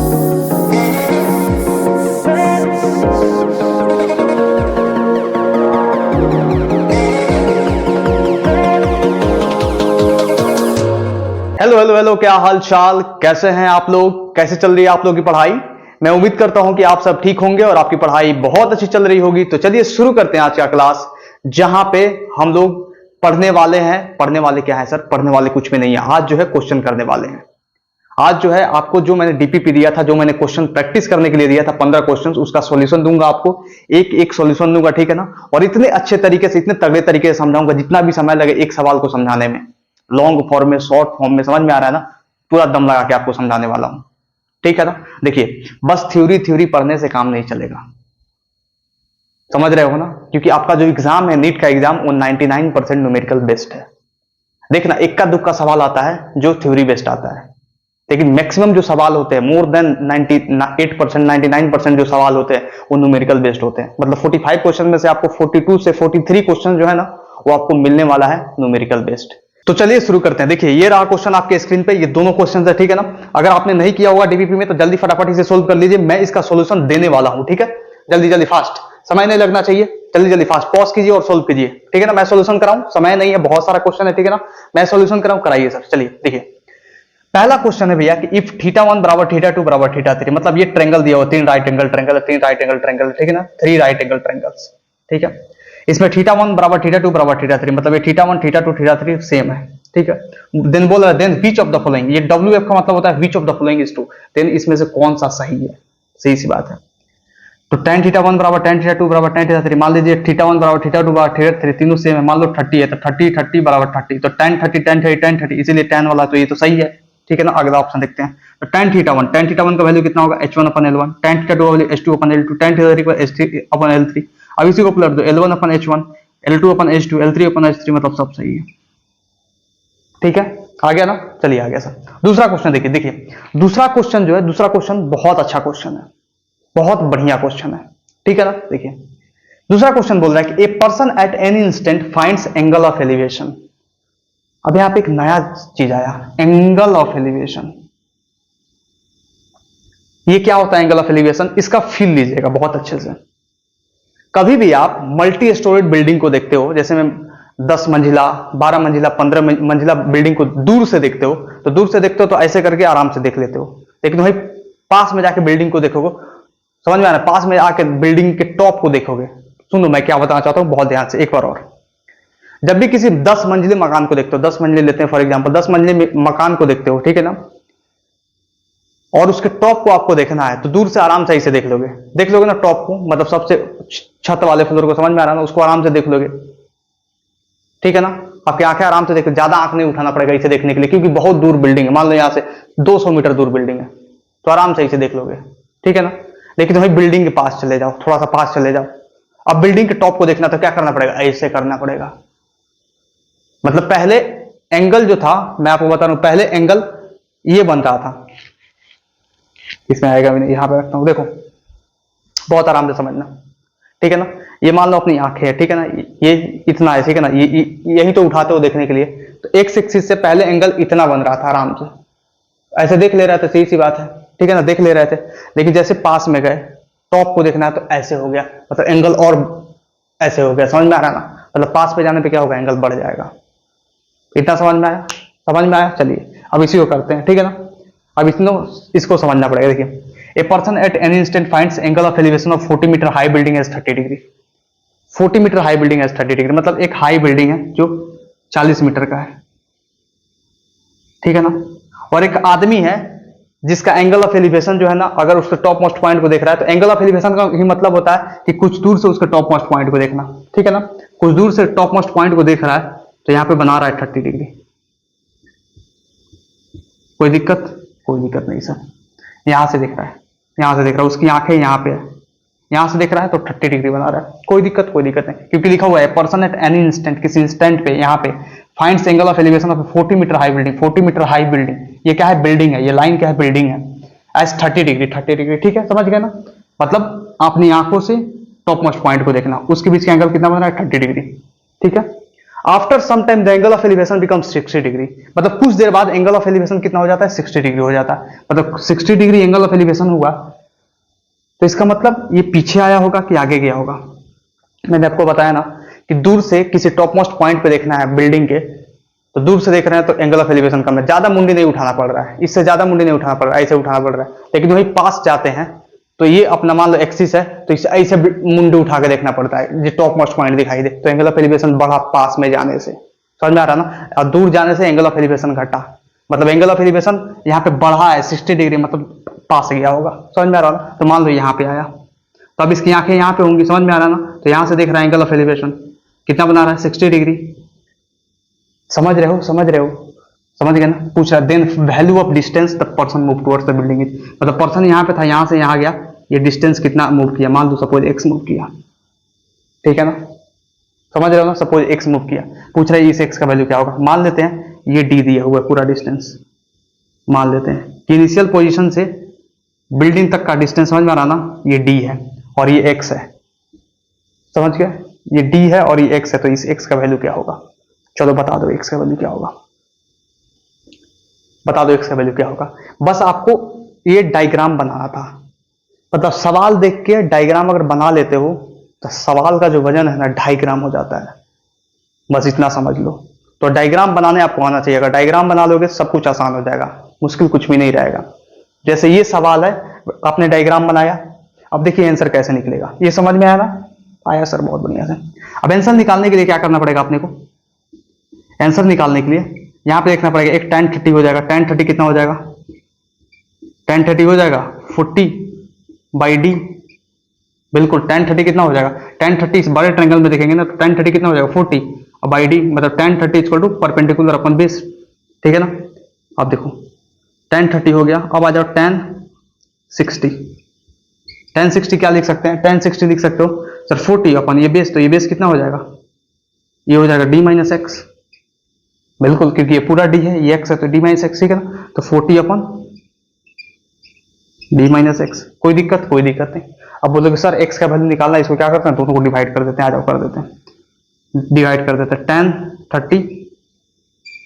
Hello hello hello, क्या हाल चाल, कैसे हैं आप लोग? कैसे चल रही है आप लोगों की पढ़ाई? मैं उम्मीद करता हूं कि आप सब ठीक होंगे और आपकी पढ़ाई बहुत अच्छी चल रही होगी। तो चलिए शुरू करते हैं आज का क्लास, जहां पे हम लोग पढ़ने वाले हैं। पढ़ने वाले क्या है सर? पढ़ने वाले कुछ भी नहीं है। आज जो है क्वेश्चन करने वाले हैं। आज जो है आपको जो मैंने डीपीपी दिया था, जो मैंने क्वेश्चन प्रैक्टिस करने के लिए दिया था 15 क्वेश्चन, उसका सॉल्यूशन दूंगा आपको। एक एक सॉल्यूशन दूंगा, ठीक है ना? और इतने अच्छे तरीके से, इतने तगड़े तरीके से समझाऊंगा, जितना भी समय लगे एक सवाल को समझाने में, लॉन्ग फॉर्म में, शॉर्ट फॉर्म में, समझ में आ रहा है ना? पूरा दम लगा के आपको समझाने वाला हूं, ठीक है ना? देखिए, बस थ्योरी थ्योरी पढ़ने से काम नहीं चलेगा, समझ रहे हो ना? क्योंकि आपका जो एग्जाम है, नीट का एग्जाम, वो 99% न्यूमेरिकल बेस्ड है। देखना, इक्का दुक्का सवाल आता है जो थ्योरी बेस्ड आता है, लेकिन मैक्सिमम जो सवाल होते हैं, मोर देन 98%, 99% जो सवाल होते हैं, वो न्यूमेरिकल बेस्ड होते हैं। मतलब 45 क्वेश्चन में से आपको 42 से 43 क्वेश्चन जो है ना, वो आपको मिलने वाला है न्यूमेरिकल बेस्ड। तो चलिए शुरू करते हैं। देखिए, ये रहा क्वेश्चन आपके स्क्रीन पे, ये दोनों क्वेश्चन है, ठीक है ना? अगर आपने नहीं किया होगा डीपीपी में तो जल्दी फटाफट इसे सोल्व कर लीजिए। मैं इसका सोल्यूशन देने वाला हूं, ठीक है? जल्दी जल्दी फास्ट, समय नहीं लगना चाहिए। जल्दी जल्दी फास्ट पॉज कीजिए और सोल्व कीजिए, ठीक है ना? मैं सोल्यूशन कराऊं, समय नहीं है, बहुत सारा क्वेश्चन है, ठीक है ना? मैं सोल्यूशन कराऊं, कराइए सर। चलिए देखिए, पहला क्वेश्चन है भैया कि इफ θ1 बराबर θ2 बराबर θ3, मतलब ये ट्रायंगल दिया हुआ, 3 right angle triangle, 3 right angle triangle, ठीक है ना? 3 राइट एंगल ट्रायंगल्स, ठीक है? इसमें θ1 बराबर θ2 बराबर θ3, मतलब ये θ1 θ2 θ3 सेम है, ठीक है? देन बोल रहा है, then which of the following, ये WF का मतलब होता है which of the following is true, then इसमें से कौन सा सही है? सही सी बात है। तो tan θ1 बराबर tan θ2 बराबर tan θ3, मान लीजिए θ1 बराबर θ2 बराबर θ3, तीनों सेम है, मान लो 30 है, तो 30 बराबर 30, तो tan 30 tan 30 tan 30, इसीलिए tan वाला, तो ये तो सही है, ठीक है ना? अगला ऑप्शन देखते हैं। तो tan θ1 का वैल्यू कितना होगा? h1 अपन l1, tan θ2 का वैल्यू h2 अपन l2, tan θ3 का h3 अपन l3। अब इसी को पलट दो, l1 अपन h1, l2 अपन h2, l3 अपन h3, मतलब सब सही है, ठीक है? आ गया ना? चलिए आ गया सर। दूसरा क्वेश्चन देखिए, देखिए दूसरा क्वेश्चन जो है, दूसरा क्वेश्चन बहुत अच्छा क्वेश्चन है, बहुत बढ़िया क्वेश्चन है, ठीक है ना? देखिए, दूसरा क्वेश्चन बोल रहा है कि ए person at any instant finds angle of elevation. अब यहां पे एक नया चीज आया, एंगल ऑफ एलिवेशन। ये क्या होता है एंगल ऑफ एलिवेशन? इसका फील लीजिएगा बहुत अच्छे से। कभी भी आप मल्टी स्टोरेड बिल्डिंग को देखते हो, जैसे मैं 10 मंजिला, 12 मंजिला, 15 मंजिला बिल्डिंग को दूर से देखते हो, तो दूर से देखते हो तो ऐसे करके आराम से देख लेते हो, लेकिन भाई पास में जाके बिल्डिंग को देखोगे, समझ में आ रहा है? पास में आके बिल्डिंग के टॉप को देखोगे। सुनो मैं क्या बताना चाहता हूं, बहुत ध्यान से एक बार और। जब भी किसी 10 मंजिले मकान को देखते हो, 10 मंजिले लेते हैं फॉर एग्जांपल, 10 मंजिले मकान को देखते हो, ठीक है ना? और उसके टॉप को आपको देखना है, तो दूर से आराम से इसे देख लोगे ना टॉप को, मतलब सबसे छत वाले फ्लोर को, समझ में आ रहा है ना? उसको आराम से देख लोगे, ठीक है ना? आपकी आंखें आराम से देख, ज्यादा आंख नहीं उठाना पड़ेगा इसे देखने के लिए, क्योंकि बहुत दूर बिल्डिंग है। मान लो यहां से 200 मीटर दूर बिल्डिंग है, तो आराम से इसे देख लोगे, ठीक है ना? लेकिन वही बिल्डिंग के पास चले जाओ, थोड़ा सा पास चले जाओ, अब बिल्डिंग के टॉप को देखना, तो क्या करना पड़ेगा? ऐसे करना पड़ेगा। मतलब पहले एंगल जो था, मैं आपको बता रहा हूं, पहले एंगल ये बन रहा था, इसमें आएगा भी नहीं, यहां पे रखता हूं, देखो बहुत आराम से समझना, ठीक है ना? ये मान लो अपनी आंखें है, ठीक है ना? ये इतना है, ठीक है ना? यही तो उठाते हो देखने के लिए, तो एक्स एक्सिस से पहले एंगल इतना बन रहा था, आराम से ऐसे देख ले रहे थे, सही सी बात है, ठीक है ना? देख ले रहे थे, लेकिन जैसे पास में गए, टॉप को देखना है, तो ऐसे हो गया, मतलब एंगल और ऐसे हो गया, समझ में आ रहा है ना? मतलब पास पे जाने पे क्या होगा? एंगल बढ़ जाएगा। इतना समझ में आया? समझ में आया? चलिए अब इसी को करते हैं, ठीक है ना? अब इसको समझना पड़ेगा। देखिए, a person at any instant finds angle of elevation of 40 metre high building as 30 degree. 40 metre high building as 30 degree, मतलब एक हाई बिल्डिंग है जो 40 मीटर का है, ठीक है ना? और एक आदमी है जिसका एंगल ऑफ एलिवेशन जो है ना, अगर उसके टॉप मोस्ट पॉइंट को देख रहा है, तो एंगल ऑफ एलिवेशन का ही मतलब होता है कि कुछ दूर से उसके टॉप मोस्ट पॉइंट को देखना, ठीक है ना? कुछ दूर से टॉप मोस्ट पॉइंट को देख रहा है, तो यहां पे बना रहा है 30 डिग्री। कोई दिक्कत? कोई दिक्कत नहीं सर। यहां से देख रहा है, यहां से देख रहा है, उसकी आंखें यहां पे है, यहां से देख रहा है तो 30 डिग्री बना रहा है। कोई दिक्कत? कोई दिक्कत नहीं, क्योंकि लिखा हुआ है पर्सन एट एनी इंस्टेंट, किसी इंस्टेंट पे, यहां पे finds angle of elevation of 40 metre high building. 40 metre high building, ये क्या है? बिल्डिंग है, ये लाइन क्या है? बिल्डिंग है, एज 30 डिग्री, 30 डिग्री, ठीक है? समझ गए ना? मतलब अपनी आंखों से टॉप मोस्ट पॉइंट को देखना, उसके बीच का एंगल कितना बन रहा है? 30 डिग्री, ठीक है? After some time the angle of elevation becomes 60 degree, मतलब कुछ देर बाद एंगल ऑफ एलिवेशन कितना हो जाता है, 60 डिग्री हो जाता है। मतलब 60 डिग्री एंगल ऑफ एलिवेशन हुआ तो इसका मतलब ये पीछे आया होगा कि आगे गया होगा। मैंने आपको बताया ना कि दूर से किसी टॉप मोस्ट पॉइंट पे देखना है बिल्डिंग के, तो दूर से देख रहे हैं तो एंगल ऑफ एलिवेशन कम है, ज्यादा मुंडी नहीं उठाना पड़ रहा है, इससे ज्यादा मुंडी नहीं उठाना पड़ रहा है, ऐसे उठाना पड़ रहा है। लेकिन वही पास जाते हैं तो ये अपना मान लो एक्सिस है, तो इसे ऐसे मुंडी उठा के देखना पड़ता है, जो टॉप मोस्ट पॉइंट दिखाई दे, तो एंगल ऑफ एलिवेशन बढ़ा पास में जाने से। समझ में आ रहा ना? और दूर जाने से एंगल ऑफ एलिवेशन घटा, मतलब एंगल ऑफ एलिवेशन यहाँ पे बढ़ा है 60 डिग्री, मतलब पास गया होगा। समझ में आ रहा ना? तो मान लो यहाँ पे आया, तो अब इसकी आंखें यहाँ पे होंगी। समझ में आ रहा ना? तो यहाँ से देख रहा है एंगल ऑफ एलिवेशन कितना बना रहा है, 60 डिग्री। समझ रहे हो? समझ रहे हो? समझ गए ना? पूछ रहा then value of distance the person move towards the building is, मतलब पर्सन यहाँ पे था, यहाँ से यहाँ गया, ये डिस्टेंस कितना मूव किया, मान लो सपोज x मूव किया, ठीक है ना? समझ रहे हो ना? सपोज x मूव किया, पूछ रहा है इस x का वैल्यू क्या होगा। मान लेते हैं ये d दिया हुआ है पूरा डिस्टेंस, मान लेते हैं कि इनिशियल पोजीशन से बिल्डिंग तक का डिस्टेंस, समझ में आ रहा ना, ये d है और ये x है। समझ गए? ये d है और ये x है, तो इस x का वैल्यू क्या होगा? चलो बता दो x का वैल्यू क्या होगा, बता दो x का वैल्यू क्या होगा। बस आपको ये डायग्राम बनाना था, मतलब सवाल देख के डायग्राम अगर बना लेते हो तो सवाल का जो वजन है ना 2.5 ग्राम हो जाता है, बस इतना समझ लो। तो डायग्राम बनाने आपको आना चाहिए, अगर डायग्राम बना लोगे सब कुछ आसान हो जाएगा, मुश्किल कुछ भी नहीं रहेगा। जैसे ये सवाल है, आपने डायग्राम बनाया, अब देखिए आंसर कैसे निकलेगा, ये समझ में आया ना? आया सर, बहुत बढ़िया से। अब आंसर निकालने के लिए क्या करना पड़ेगा अपने को? आंसर निकालने के लिए यहां पे देखना पड़ेगा, एक tan 30 हो जाएगा, tan 30 कितना हो जाएगा, tan 30 हो जाएगा 40 बाई डी, बिल्कुल tan 30 कितना हो जाएगा, tan 30 इस बड़े ट्रायंगल में देखेंगे ना तो tan 30 कितना हो जाएगा 40, और बाई डी मतलब tan 30 equal to perpendicular upon base, ठीक है ना? अब देखो tan 30 हो गया, अब आ जाओ tan 60, tan 60 क्या लिख सकते हैं, tan 60 लिख सकते हो सर 40 अपन ये बेस, तो ये बेस कितना हो जाएगा, ये हो जाएगा d माइनस एक्स, बिल्कुल, क्योंकि ये पूरा d है, ये x है तो d माइनस एक्स, ठीक है ना? तो 40 अपन d माइनस एक्स, कोई दिक्कत? कोई दिक्कत नहीं। अब बोलोगे सर x का वैल्यू निकालना है, इसको क्या करते हैं, दोनों को डिवाइड कर देते हैं, आ जाओ कर देते हैं, डिवाइड कर देते हैं, tan 30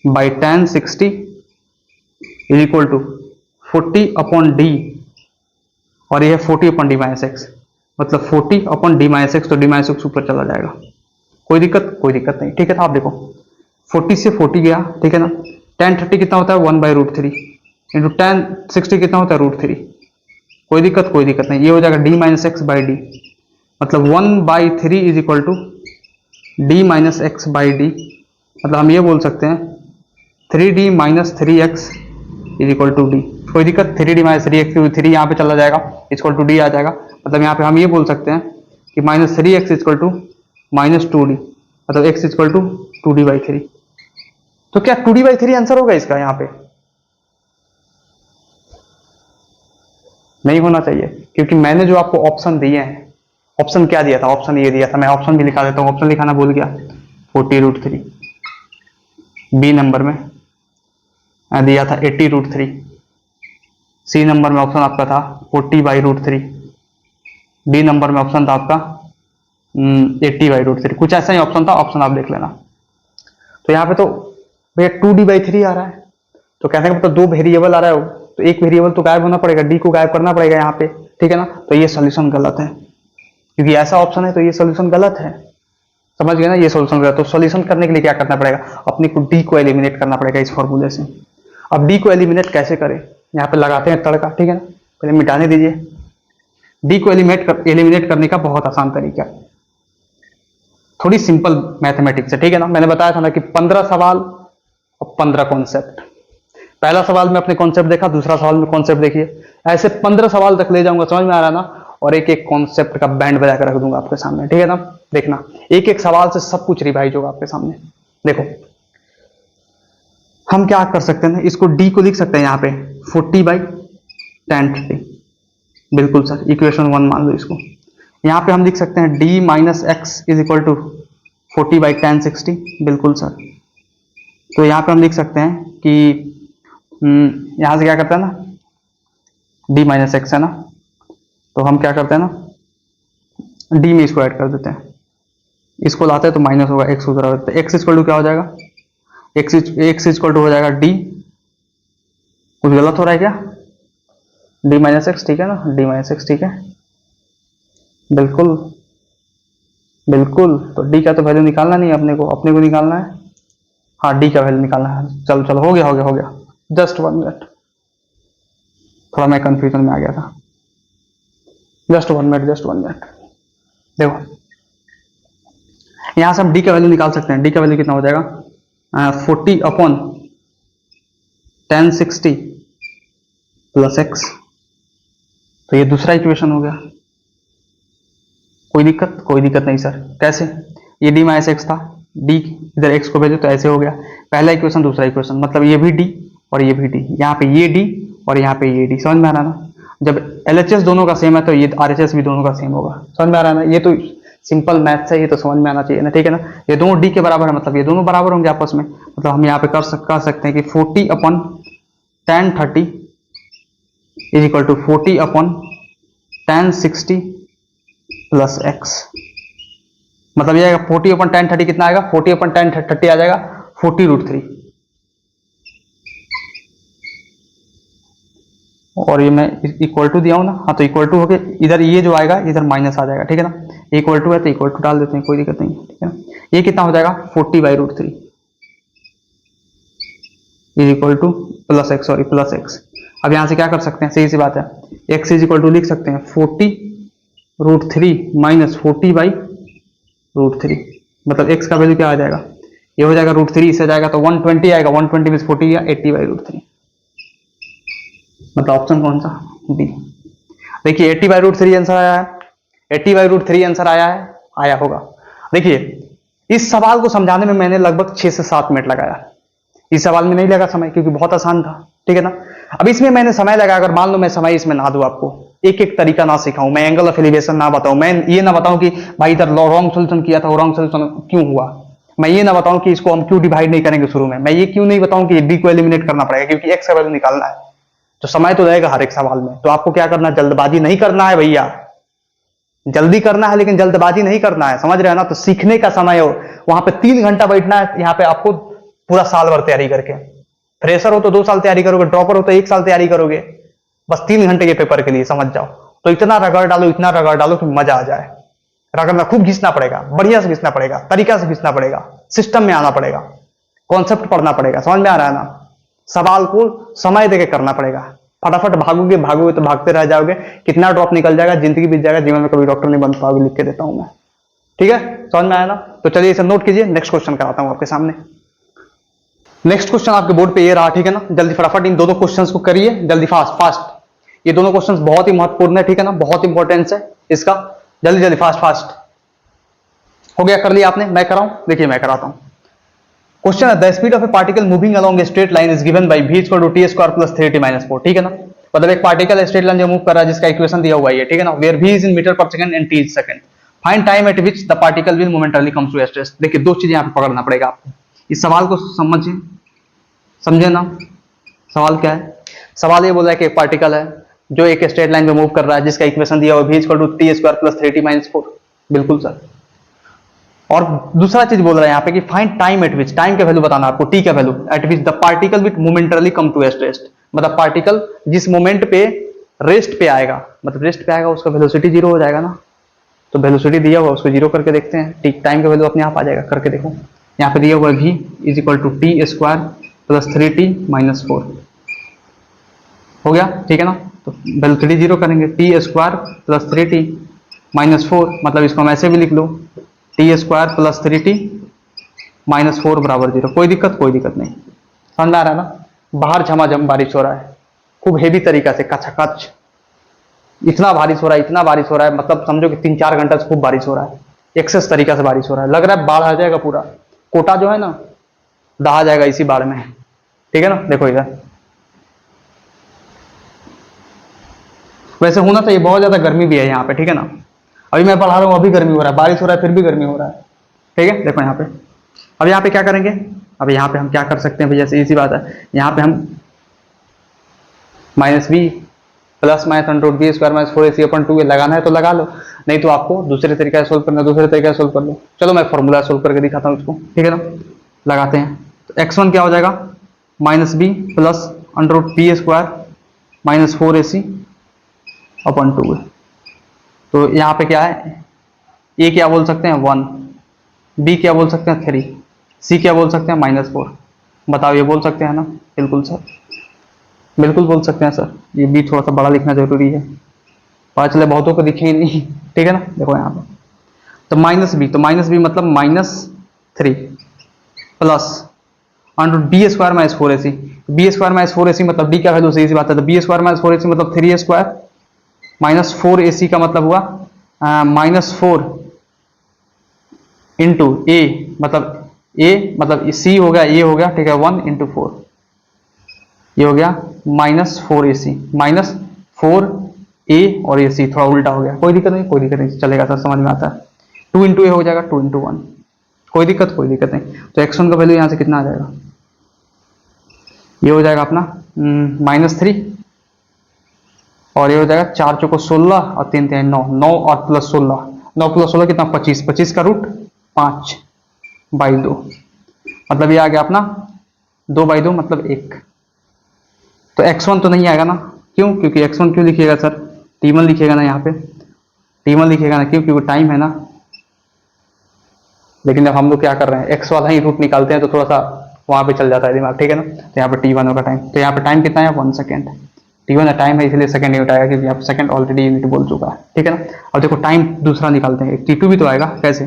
by tan 60 is equal to 40 upon d, और ये है 40 अपॉन d माइनस एक्स, मतलब 40 अपॉन d माइनस एक्स, तो d माइनस एक्स ऊपर चला जाएगा, कोई दिक्कत? कोई दिक्कत नहीं, ठीक है ना? आप देखो 40 से 40 गया, ठीक है ना? tan 30 कितना होता है 1/√3 इंटू tan 60 कितना होता है √3, कोई दिक्कत? कोई दिक्कत नहीं, ये हो जाएगा d minus x by d, मतलब 1/3 is equal to d minus x by d, मतलब हम ये बोल सकते हैं 3d minus 3x is equal to d, कोई दिक्कत? 3d माइनस 3x, 3 यहाँ पे चला जाएगा, इक्वल टू डी आ जाएगा, मतलब यहाँ पे हम ये बोल सकते हैं कि minus 3x equal to minus 2d, मतलब x इक्वल टू 2d/3। तो क्या 2d/3 आंसर होगा इसका? यहाँ पे नहीं होना चाहिए, क्योंकि मैंने जो आपको ऑप्शन दिए हैं, ऑप्शन क्या दिया था, ऑप्शन ये दिया था, मैं ऑप्शन भी लिखा देता हूँ, ऑप्शन लिखाना भूल गया, 40√3, बी नंबर में दिया था 80√3, सी नंबर में ऑप्शन आपका था 40/√3, डी नंबर में ऑप्शन था आपका 80/√3, कुछ ऐसा ही ऑप्शन था, ऑप्शन आप देख लेना। तो यहाँ पे तो भैया 2d/3 आ रहा है, तो कहने का मतलब दो वेरिएबल आ रहा है, तो एक वेरिएबल तो गायब होना पड़ेगा, डी को गायब करना पड़ेगा यहाँ पे, ठीक है ना? तो ये सोल्यूशन गलत है, क्योंकि ऐसा ऑप्शन है तो ये सोल्यूशन गलत है, समझ गए ना? ये सोल्यूशन गलत। तो सोल्यूशन करने के लिए क्या करना पड़ेगा, अपने को डी को एलिमिनेट करना पड़ेगा इस फॉर्मूले से। अब डी को एलिमिनेट कैसे करें, यहाँ पे लगाते हैं तड़का, ठीक है ना? पहले मिटाने दीजिए। डी को एलिमिनेट करने का बहुत आसान तरीका है, थोड़ी सिंपल मैथमेटिक्स है, ठीक है ना? मैंने बताया था ना कि 15 सवाल और 15 कॉन्सेप्ट, पहला सवाल में अपने कॉन्सेप्ट देखा, दूसरा सवाल में कॉन्सेप्ट देखिए, ऐसे 15 सवाल तक ले जाऊंगा, समझ में आ रहा ना? और एक एक कॉन्सेप्ट का बैंड बजा कर रख दूंगा आपके सामने, ठीक है ना? देखना एक एक सवाल से सब कुछ रिवाइज होगा आपके सामने। देखो हम क्या कर सकते हैं, इसको डी को लिख सकते हैं यहाँ पे 40/tan 30, बिल्कुल सर, इक्वेशन 1 मान लो इसको। यहाँ पे हम लिख सकते हैं d minus x is equal to 40/tan 60, बिल्कुल सर। तो यहाँ पे हम लिख सकते हैं कि यहाँ से क्या करते हैं ना, d माइनस एक्स है ना, तो हम क्या करते हैं ना, d में इसको ऐड कर देते हैं, इसको लाते हैं तो माइनस होगा, एक्स उधर, तो एक्स इक्वल टू क्या हो जाएगा, एक्स इक्वल टू हो जाएगा डी, कुछ गलत हो रहा है क्या, डी माइनस एक्स, ठीक है ना, डी माइनस एक्स, ठीक है, बिल्कुल बिल्कुल। तो डी का तो वैल्यू निकालना नहीं है अपने को निकालना है, हाँ डी का वैल्यू निकालना है। चलो चलो, हो गया, जस्ट 1 मिनट, थोड़ा मैं कंफ्यूजन में आ गया था, जस्ट 1 मिनट। देखो यहां से हम डी का वैल्यू निकाल सकते हैं, डी का वैल्यू कितना हो जाएगा, 40 अपॉन 1060 प्लस एक्स, तो ये दूसरा इक्वेशन हो गया। कोई दिक्कत नहीं सर, कैसे, ये डी माइनस एक्स था, डी इधर एक्स को भेजो तो ऐसे हो गया, पहला इक्वेशन दूसरा इक्वेशन, मतलब ये भी डी और ये भी डी, यहाँ पे ये डी और यहाँ पे ये डी, समझ में आ रहा ना। जब LHS दोनों का सेम है तो ये RHS भी दोनों का सेम होगा, समझ में आ रहा है ना। ये तो सिंपल मैथ्स है, ये तो समझ में आना चाहिए ना, ठीक है ना। ये दोनों डी के बराबर है, मतलब ये दोनों बराबर होंगे आपस में, मतलब हम यहाँ पे कर सकते हैं कि 40 upon 1030 is equal to 40 upon 1060 plus x, मतलब ये आएगा 40 अपॉन 1030, कितना आएगा, 40 अपॉन 1030 आ जाएगा 40√3, और ये मैं इक्वल टू दिया हूं ना, हाँ तो इक्वल टू होके इधर ये जो आएगा इधर माइनस आ जाएगा, ठीक है ना, इक्वल टू है तो इक्वल टू डाल देते हैं, कोई दिक्कत नहीं, ठीक है ना। ये कितना हो जाएगा 40/√3 is equal two plus x. अब यहां से क्या कर सकते हैं, सही सी बात है, एक्स इज इक्वल टू लिख सकते हैं 40√3 माइनस 40/√3, मतलब एक्स का वैल्यू क्या आ जाएगा, ये हो जाएगा √3, इससे जाएगा तो 120 आएगा, 120 में 40 या 80/√3, मतलब ऑप्शन कौन सा, बी। देखिए 80/√3 आंसर आया है, 80/√3 आंसर आया होगा। देखिए इस सवाल को समझाने में मैंने लगभग 6 से 7 मिनट लगाया, इस सवाल में नहीं लगा समय क्योंकि बहुत आसान था, ठीक है ना। अब इसमें मैंने समय लगा, अगर मान लो मैं समय इसमें ना दूं, आपको एक एक तरीका ना सिखाऊं, मैं एंगल ऑफ एलिवेशन ना बताऊं, मैं ये ना बताऊं कि भाई इधर रॉन्ग सोल्यूशन किया था, रॉन्ग सोल्यूशन क्यों हुआ, मैं ये ना बताऊं कि इसको हम क्यों डिवाइड नहीं करेंगे शुरू में, मैं ये क्यों नहीं बताऊं कि डी को एलिमिनेट करना पड़ेगा क्योंकि एक्स का वैल्यू निकालना है, तो समय तो रहेगा हर एक सवाल में। तो आपको क्या करना है, जल्दबाजी नहीं करना है भैया, जल्दी करना है लेकिन जल्दबाजी नहीं करना है, समझ रहे हैं ना। तो सीखने का समय हो, वहां पे 3 घंटा बैठना है, यहाँ पे आपको पूरा साल भर तैयारी करके, फ्रेशर हो तो 2 साल तैयारी करोगे, ड्रॉपर हो तो 1 साल तैयारी करोगे, बस 3 घंटे के पेपर के लिए, समझ जाओ। तो इतना रगड़ डालो कि मजा आ जाए, रगड़ना खूब घिसना पड़ेगा, बढ़िया से घिसना पड़ेगा, तरीका से घिसना पड़ेगा, सिस्टम में आना पड़ेगा, कॉन्सेप्ट पढ़ना पड़ेगा, समझ में आ रहा है ना। सवाल को समय देके करना पड़ेगा, फटाफट भागोगे तो भागते रह जाओगे, कितना ड्रॉप निकल जाएगा, जिंदगी बीत जाएगा, जीवन में कभी डॉक्टर नहीं बन पाओगे, लिख के देता हूं मैं, ठीक है, समझ में आया ना। तो चलिए इसे नोट कीजिए, नेक्स्ट क्वेश्चन कराता हूं आपके सामने। नेक्स्ट क्वेश्चन आपके बोर्ड पे ये रहा, ठीक है ना। जल्दी फटाफट इन दोनों क्वेश्चंस को करिए, जल्दी फास्ट, ये दोनों क्वेश्चंस बहुत ही महत्वपूर्ण है, ठीक है ना, बहुत इंपॉर्टेंस है इसका, जल्दी फास्ट। हो गया, कर लिया आपने, मैं कराऊं, देखिए मैं कराता हूं। क्वेश्चन है, the speed of a particle moving along a straight line is given by v equal to t square plus 3t-4, ठीक है ना। मतलब एक पार्टिकल स्ट्रेट लाइन जो मूव कर रहा है, जिसका इक्वेशन दिया हुआ है, ठीक है ना, where v is in metre per second and t is second, find time at which the particle will momentarily comes to rest. देखिए दो चीजें यहां पे पकड़ना पड़ेगा आपको, इस सवाल को समझे ना। सवाल क्या है, सवाल ये बोल रहा है कि एक पार्टिकल है जो एक स्ट्रेट लाइन में मूव कर रहा है, जिसका इक्वेशन दिया हुआ है v equal to t square plus 3t-4, बिल्कुल सर। और दूसरा चीज बोल रहा है यहाँ पे कि find time at which, time का वैल्यू बताना आपको, टी का value, at which the particle will momentarily come to rest, मतलब पार्टिकल जिस मोमेंट पे रेस्ट पे आएगा, मतलब रेस्ट पे आएगा उसका वेलोसिटी 0 हो जाएगा ना। तो वेलोसिटी दिया हुआ उसको 0 करके देखते हैं, टी टाइम का वैल्यू अपने आप आ जाएगा, करके देखो। यहाँ पे दिया हुआ v is equal to t square plus 3t-4, हो गया, ठीक है ना। तो वेलोसिटी 0 करेंगे, टी स्क्वायर प्लस 3t-4, मतलब इसको हम ऐसे भी लिख लो, टी स्क्वायर प्लस 3t-4 बराबर 0। कोई दिक्कत नहीं, समझ आ रहा है ना। बाहर झमाझम बारिश हो रहा है, खूब हेवी तरीका से, कचाकच, इतना बारिश हो रहा है, मतलब समझो कि 3-4 घंटा से खूब बारिश हो रहा है, एक्सेस तरीका से बारिश हो रहा है, लग रहा है बाढ़ आ जाएगा, पूरा कोटा जो है ना दहा जाएगा इसी बाढ़ में, ठीक है ना। देखो इधर वैसे होना चाहिए, बहुत ज्यादा गर्मी भी है यहाँ पे, ठीक है ना। अभी मैं पढ़ा रहा हूँ, अभी गर्मी हो रहा है, बारिश हो रहा है फिर भी गर्मी हो रहा है, ठीक है। देखो यहाँ पे, अब यहाँ पे क्या करेंगे, अब यहाँ पे हम क्या कर सकते हैं भैया, इसी बात है, यहाँ पे हम -v plus minus under root b square minus 4ac upon 2a लगाना है तो लगा लो, नहीं तो आपको दूसरे तरीके से सोल्व करना है, दूसरे तरीके से सोल्व कर लो। चलो मैं फॉर्मूला सोल्व करके दिखाता हूँ इसको, ठीक है ना। लगाते हैं तो x1 क्या हो जाएगा, minus b plus under root b square minus 4ac upon 2a। तो यहाँ पे क्या है, a क्या बोल सकते हैं 1, b क्या बोल सकते हैं 3, c क्या बोल सकते हैं -4। बताओ ये बोल सकते हैं ना, बिल्कुल सर, बिल्कुल बोल सकते हैं सर। ये बी थोड़ा सा बड़ा लिखना जरूरी है, पता चले बहुतों को दिखे ही नहीं, ठीक है ना। देखो यहाँ पे तो माइनस बी मतलब -3 plus under b square minus 4ac। B square minus 4ac मतलब डी क्या वैल्यू, सही सी बात है। तो बी स्क्वायर माइनस 4ac मतलब 3a स्क्वायर माइनस 4ac का मतलब हुआ -4 इंटू ए, मतलब सी हो गया, ए हो गया, ठीक है, 1 इंटू 4, ये हो गया -4ac, -4a और ac थोड़ा उल्टा हो गया, कोई दिक्कत नहीं, कोई दिक्कत नहीं, चलेगा सर, समझ में आता है। 2 इंटू ए हो जाएगा 2 इंटू 1, कोई दिक्कत नहीं। तो x1 का वैल्यू यहाँ से कितना आ जाएगा, ये हो जाएगा अपना -3 और ये हो जाएगा 4 चौको 16 और 3 3 9, 9 और प्लस 16, 9 प्लस 16 कितना 25, 25 का रूट 5/2, मतलब ये आ गया अपना 2/2 मतलब 1। तो x1 तो नहीं आएगा ना, क्यों, क्योंकि x1 क्यों लिखिएगा सर, t1 लिखिएगा ना, यहाँ पे t1 लिखिएगा ना, क्यों, क्योंकि टाइम है ना। लेकिन जब हम लोग क्या कर रहे हैं, x वाला ही रूट निकालते हैं तो थोड़ा सा वहां पे चल जाता है दिमाग, ठीक है ना। तो यहाँ पे t1 होगा टाइम, तो यहाँ पे टाइम कितना है 1 सेकेंड, t1 टाइम है इसलिए सेकंड यूनिट आएगा, क्योंकि यहाँ पे सेकंड ऑलरेडी यूनिट बोल चुका है, ठीक है ना। और देखो टाइम दूसरा निकालते हैं, t2 भी तो आएगा, कैसे,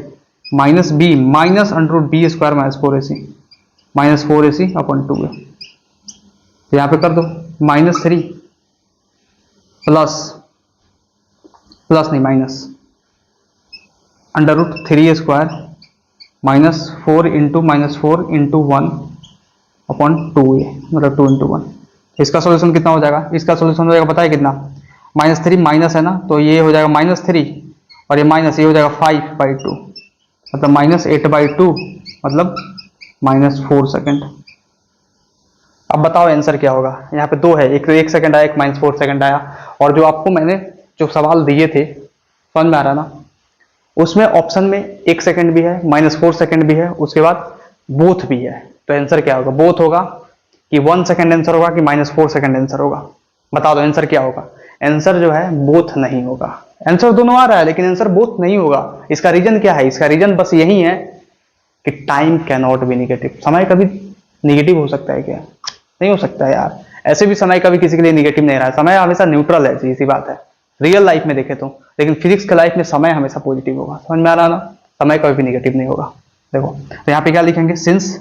-b minus under root b square minus 4ac upon 2a। तो यहाँ पे कर दो -3 प्लस नहीं minus under root 3a square -4 into -4 × 1 upon 2a, मतलब 2 इंटू 1। इसका सॉल्यूशन कितना हो जाएगा, इसका सॉल्यूशन हो जाएगा पता है कितना, -3 माइनस है ना, तो ये हो जाएगा -3 और ये माइनस, ये हो जाएगा 5/2 मतलब -8/2 मतलब -4 सेकेंड। अब बताओ आंसर क्या होगा, यहाँ पे 2 है, एक 1 सेकंड आया, एक -4 सेकंड आया, और जो आपको मैंने जो सवाल दिए थे, समझ में आ रहा ना, उसमें ऑप्शन में 1 सेकंड भी है, -4 सेकंड भी है, उसके बाद बोथ भी है। तो आंसर क्या होगा, बोथ होगा कि 1 सेकंड आंसर होगा कि -4 सेकंड आंसर होगा, बता दो आंसर क्या होगा। आंसर जो है बोथ नहीं होगा, आंसर दोनों आ रहा है लेकिन आंसर बोथ नहीं होगा। इसका रीजन क्या है, इसका रीजन बस यही है कि time can not be negative. समय कभी निगेटिव हो सकता है क्या, नहीं हो सकता है यार, ऐसे भी समय कभी किसी के लिए निगेटिव नहीं रहा है, समय हमेशा न्यूट्रल है, सीधी सी बात है, रियल लाइफ में देखे तो। लेकिन फिजिक्स के लाइफ में समय हमेशा पॉजिटिव होगा, समझ में आ रहा ना, समय कभी भी निगेटिव नहीं होगा। देखो तो यहाँ पे क्या लिखेंगे, since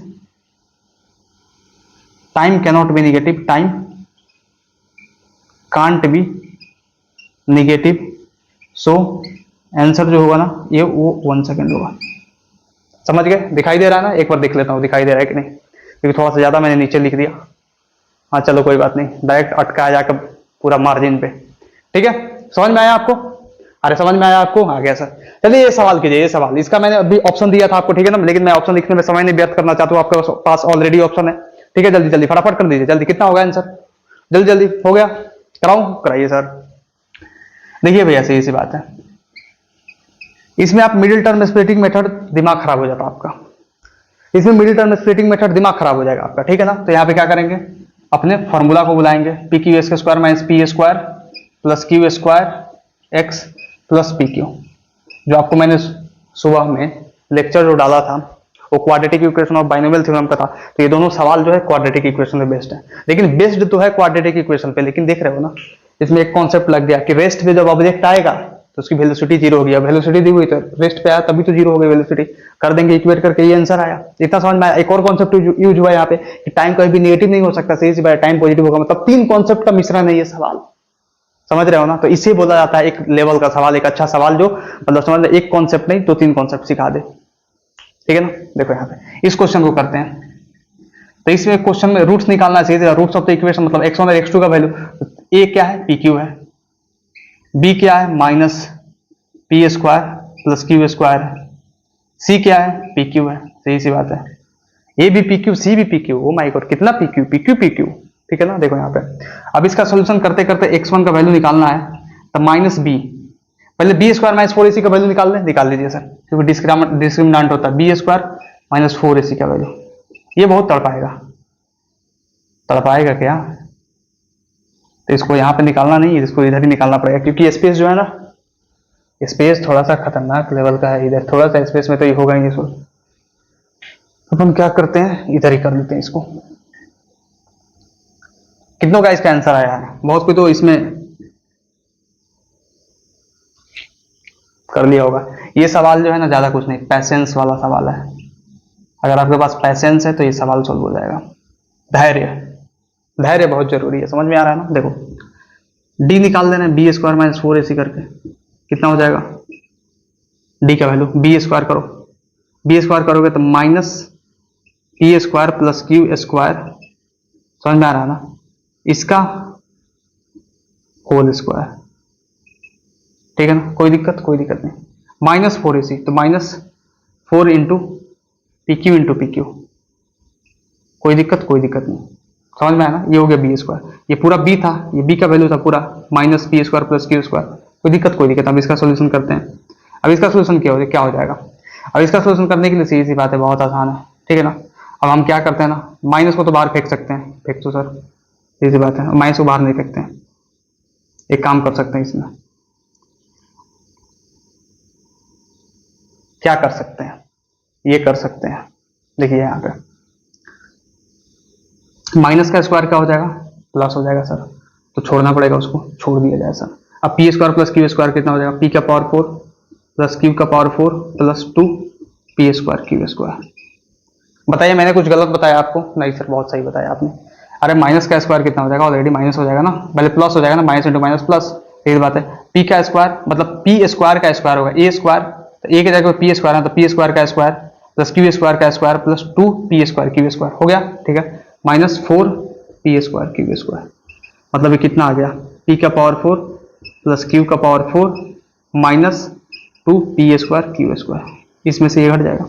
time cannot be negative, time can't be negative, so answer जो होगा ना ये वो 1 सेकेंड होगा। समझ गए, दिखाई दे रहा है ना, एक बार देख लेता हूँ दिखाई दे रहा है कि नहीं, क्योंकि थोड़ा सा ज्यादा मैंने नीचे लिख दिया। हाँ चलो कोई बात नहीं, डायरेक्ट अटका जाकर पूरा मार्जिन पे, ठीक है। समझ में आया आपको, अरे समझ में आया आपको, आ गया सर। चलिए ये सवाल कीजिए, ये सवाल, इसका मैंने अभी ऑप्शन दिया था आपको, ठीक है ना, लेकिन मैं ऑप्शन लिखने में समय नहीं व्यर्थ करना चाहता हूँ, आपके पास ऑलरेडी ऑप्शन है, ठीक है। जल्दी जल्दी फटाफट कर दीजिए, जल्दी, कितना होगा आंसर, जल्दी जल्दी, हो गया, कराऊं, कराइए सर। देखिए भैया सही सी बात है, इसमें आप मिडिल टर्म स्प्लिटिंग मेथड, दिमाग खराब हो जाता आपका, इसमें मिडिल टर्म स्प्लिटिंग मेथड दिमाग खराब हो जाएगा आपका, ठीक है ना। तो यहाँ पे क्या करेंगे, अपने फॉर्मूला को बुलाएंगे, P Q S square minus P square plus q square x plus P Q. जो आपको मैंने सुबह में लेक्चर जो डाला था वो क्वाड्रेटिक इक्वेशन और बाइनोमियल थ्योरम का था। तो ये दोनों सवाल जो है क्वाड्रेटिक इक्वेशन पे बेस्ड है, लेकिन बेस्ड तो है क्वाड्रेटिक इक्वेशन पे, लेकिन देख रहे हो ना इसमें एक कॉन्सेप्ट लग गया कि रेस्ट पे जब ऑब्जेक्ट आएगा तो उसकी वेलोसिटी 0 होगी। अब वेलोसिटी दी हुई तो रेस्ट पे आया तभी तो 0 हो गई वेलोसिटी, कर देंगे इक्वेट करके, ये आंसर आया। इतना समझ में आया। एक और कॉन्सेप्ट यूज हुआ यहाँ पे कि टाइम कभी भी नेगेटिव नहीं हो सकता, सही सी बात, टाइम पॉजिटिव होगा, मतलब 3 कॉन्सेप्ट का मिश्रण है ये सवाल, समझ रहे हो ना। तो इसे बोला जाता है एक लेवल का सवाल, एक अच्छा सवाल जो मतलब समझ लो एक कॉन्सेप्ट नहीं 2-3 कॉन्सेप्ट सिखा दे, ठीक है ना। देखो यहाँ पे इस क्वेश्चन को करते हैं, तो इसमें क्वेश्चन में रूट्स निकालना चाहिए, रूट्स ऑफ द इक्वेशन मतलब x1 और x2 का वैल्यू। a क्या है, pq है, b क्या है minus P square plus q square है, c क्या है pq है, सही सी बात है, a भी pq c भी pq, ओ माय गॉड कितना pq pq pq, ठीक है ना। देखो यहाँ पे अब इसका सोल्यूशन करते करते x1 का वैल्यू निकालना है, तो माइनस बी, पहले बी स्क्वायर माइनस 4ac का वैल्यू निकाल लीजिए सर, क्योंकि डिस्क्रिमिनेंट होता है बी स्क्वायर माइनस 4ac का वैल्यू। ये बहुत तड़पाएगा क्या, तो इसको यहाँ पे निकालना नहीं है, इसको इधर ही निकालना पड़ेगा, क्योंकि स्पेस जो है ना, स्पेस थोड़ा सा खतरनाक लेवल का है, इधर थोड़ा सा स्पेस में तो ये होगा ही नहीं। अपन क्या करते हैं, इधर ही कर लेते हैं इसको। कितनों का इसका आंसर आया है, बहुत कोई तो इसमें कर लिया होगा। ये सवाल जो है ना ज्यादा कुछ नहीं, पैसेंस वाला सवाल है। अगर आपके पास पैसेंस है तो ये सवाल सॉल्व हो जाएगा। धैर्य बहुत जरूरी है, समझ में आ रहा है ना। देखो डी निकाल देना है, बी स्क्वायर माइनस 4ac करके कितना हो जाएगा, डी का वैल्यू बी स्क्वायर करो, बी स्क्वायर करोगे तो minus P square plus q square, समझ में आ रहा है ना, इसका होल स्क्वायर, ठीक है ना। कोई दिक्कत नहीं। माइनस 4ac तो माइनस 4 इंटू पी क्यू, कोई दिक्कत नहीं, समझ में आया ना। ये हो गया बी स्क्वायर, ये पूरा बी था, ये बी का वैल्यू था पूरा, minus P square plus q square, कोई दिक्कत। अब इसका सोल्यूशन करते हैं। अब इसका सोल्यूशन क्या हो जाएगा, अब इसका सोल्यूशन करने के लिए सीधी सी बात है, बहुत आसान है, ठीक है ना। अब हम क्या करते हैं ना, माइनस को तो बाहर फेंक सकते हैं, फेंक दो सर, सीधी बात है, माइनस को बाहर नहीं फेंकते हैं। एक काम कर सकते हैं, इसमें क्या कर सकते हैं, ये कर सकते हैं, देखिए यहाँ पे माइनस का स्क्वायर क्या हो जाएगा, प्लस हो जाएगा सर, तो छोड़ना पड़ेगा, उसको छोड़ दिया जाए सर। अब P square plus q square कितना हो जाएगा, पी का पावर 4 प्लस क्यू का power 4 plus 2 p square q square. बताइए मैंने कुछ गलत बताया आपको, नहीं सर बहुत सही बताया आपने। अरे माइनस का स्क्वायर कितना हो जाएगा, ऑलरेडी माइनस हो जाएगा ना, पहले प्लस हो जाएगा ना, माइनस इंटू माइनस प्लस, यही बात है। पी का स्क्वायर मतलब पी स्क्वायर का स्क्वायर होगा, ए स्क्वायर, तो ए की जगह पी स्क्वायर है, तो पी स्क्वायर का स्क्वायर प्लस क्यू स्क्वायर का square plus 2 p square q square हो गया, ठीक है। Minus 4 P square q square, मतलब ये कितना आ गया, पी का पावर 4 प्लस क्यू का power 4 minus 2 p square q square, इसमें से ये हट जाएगा।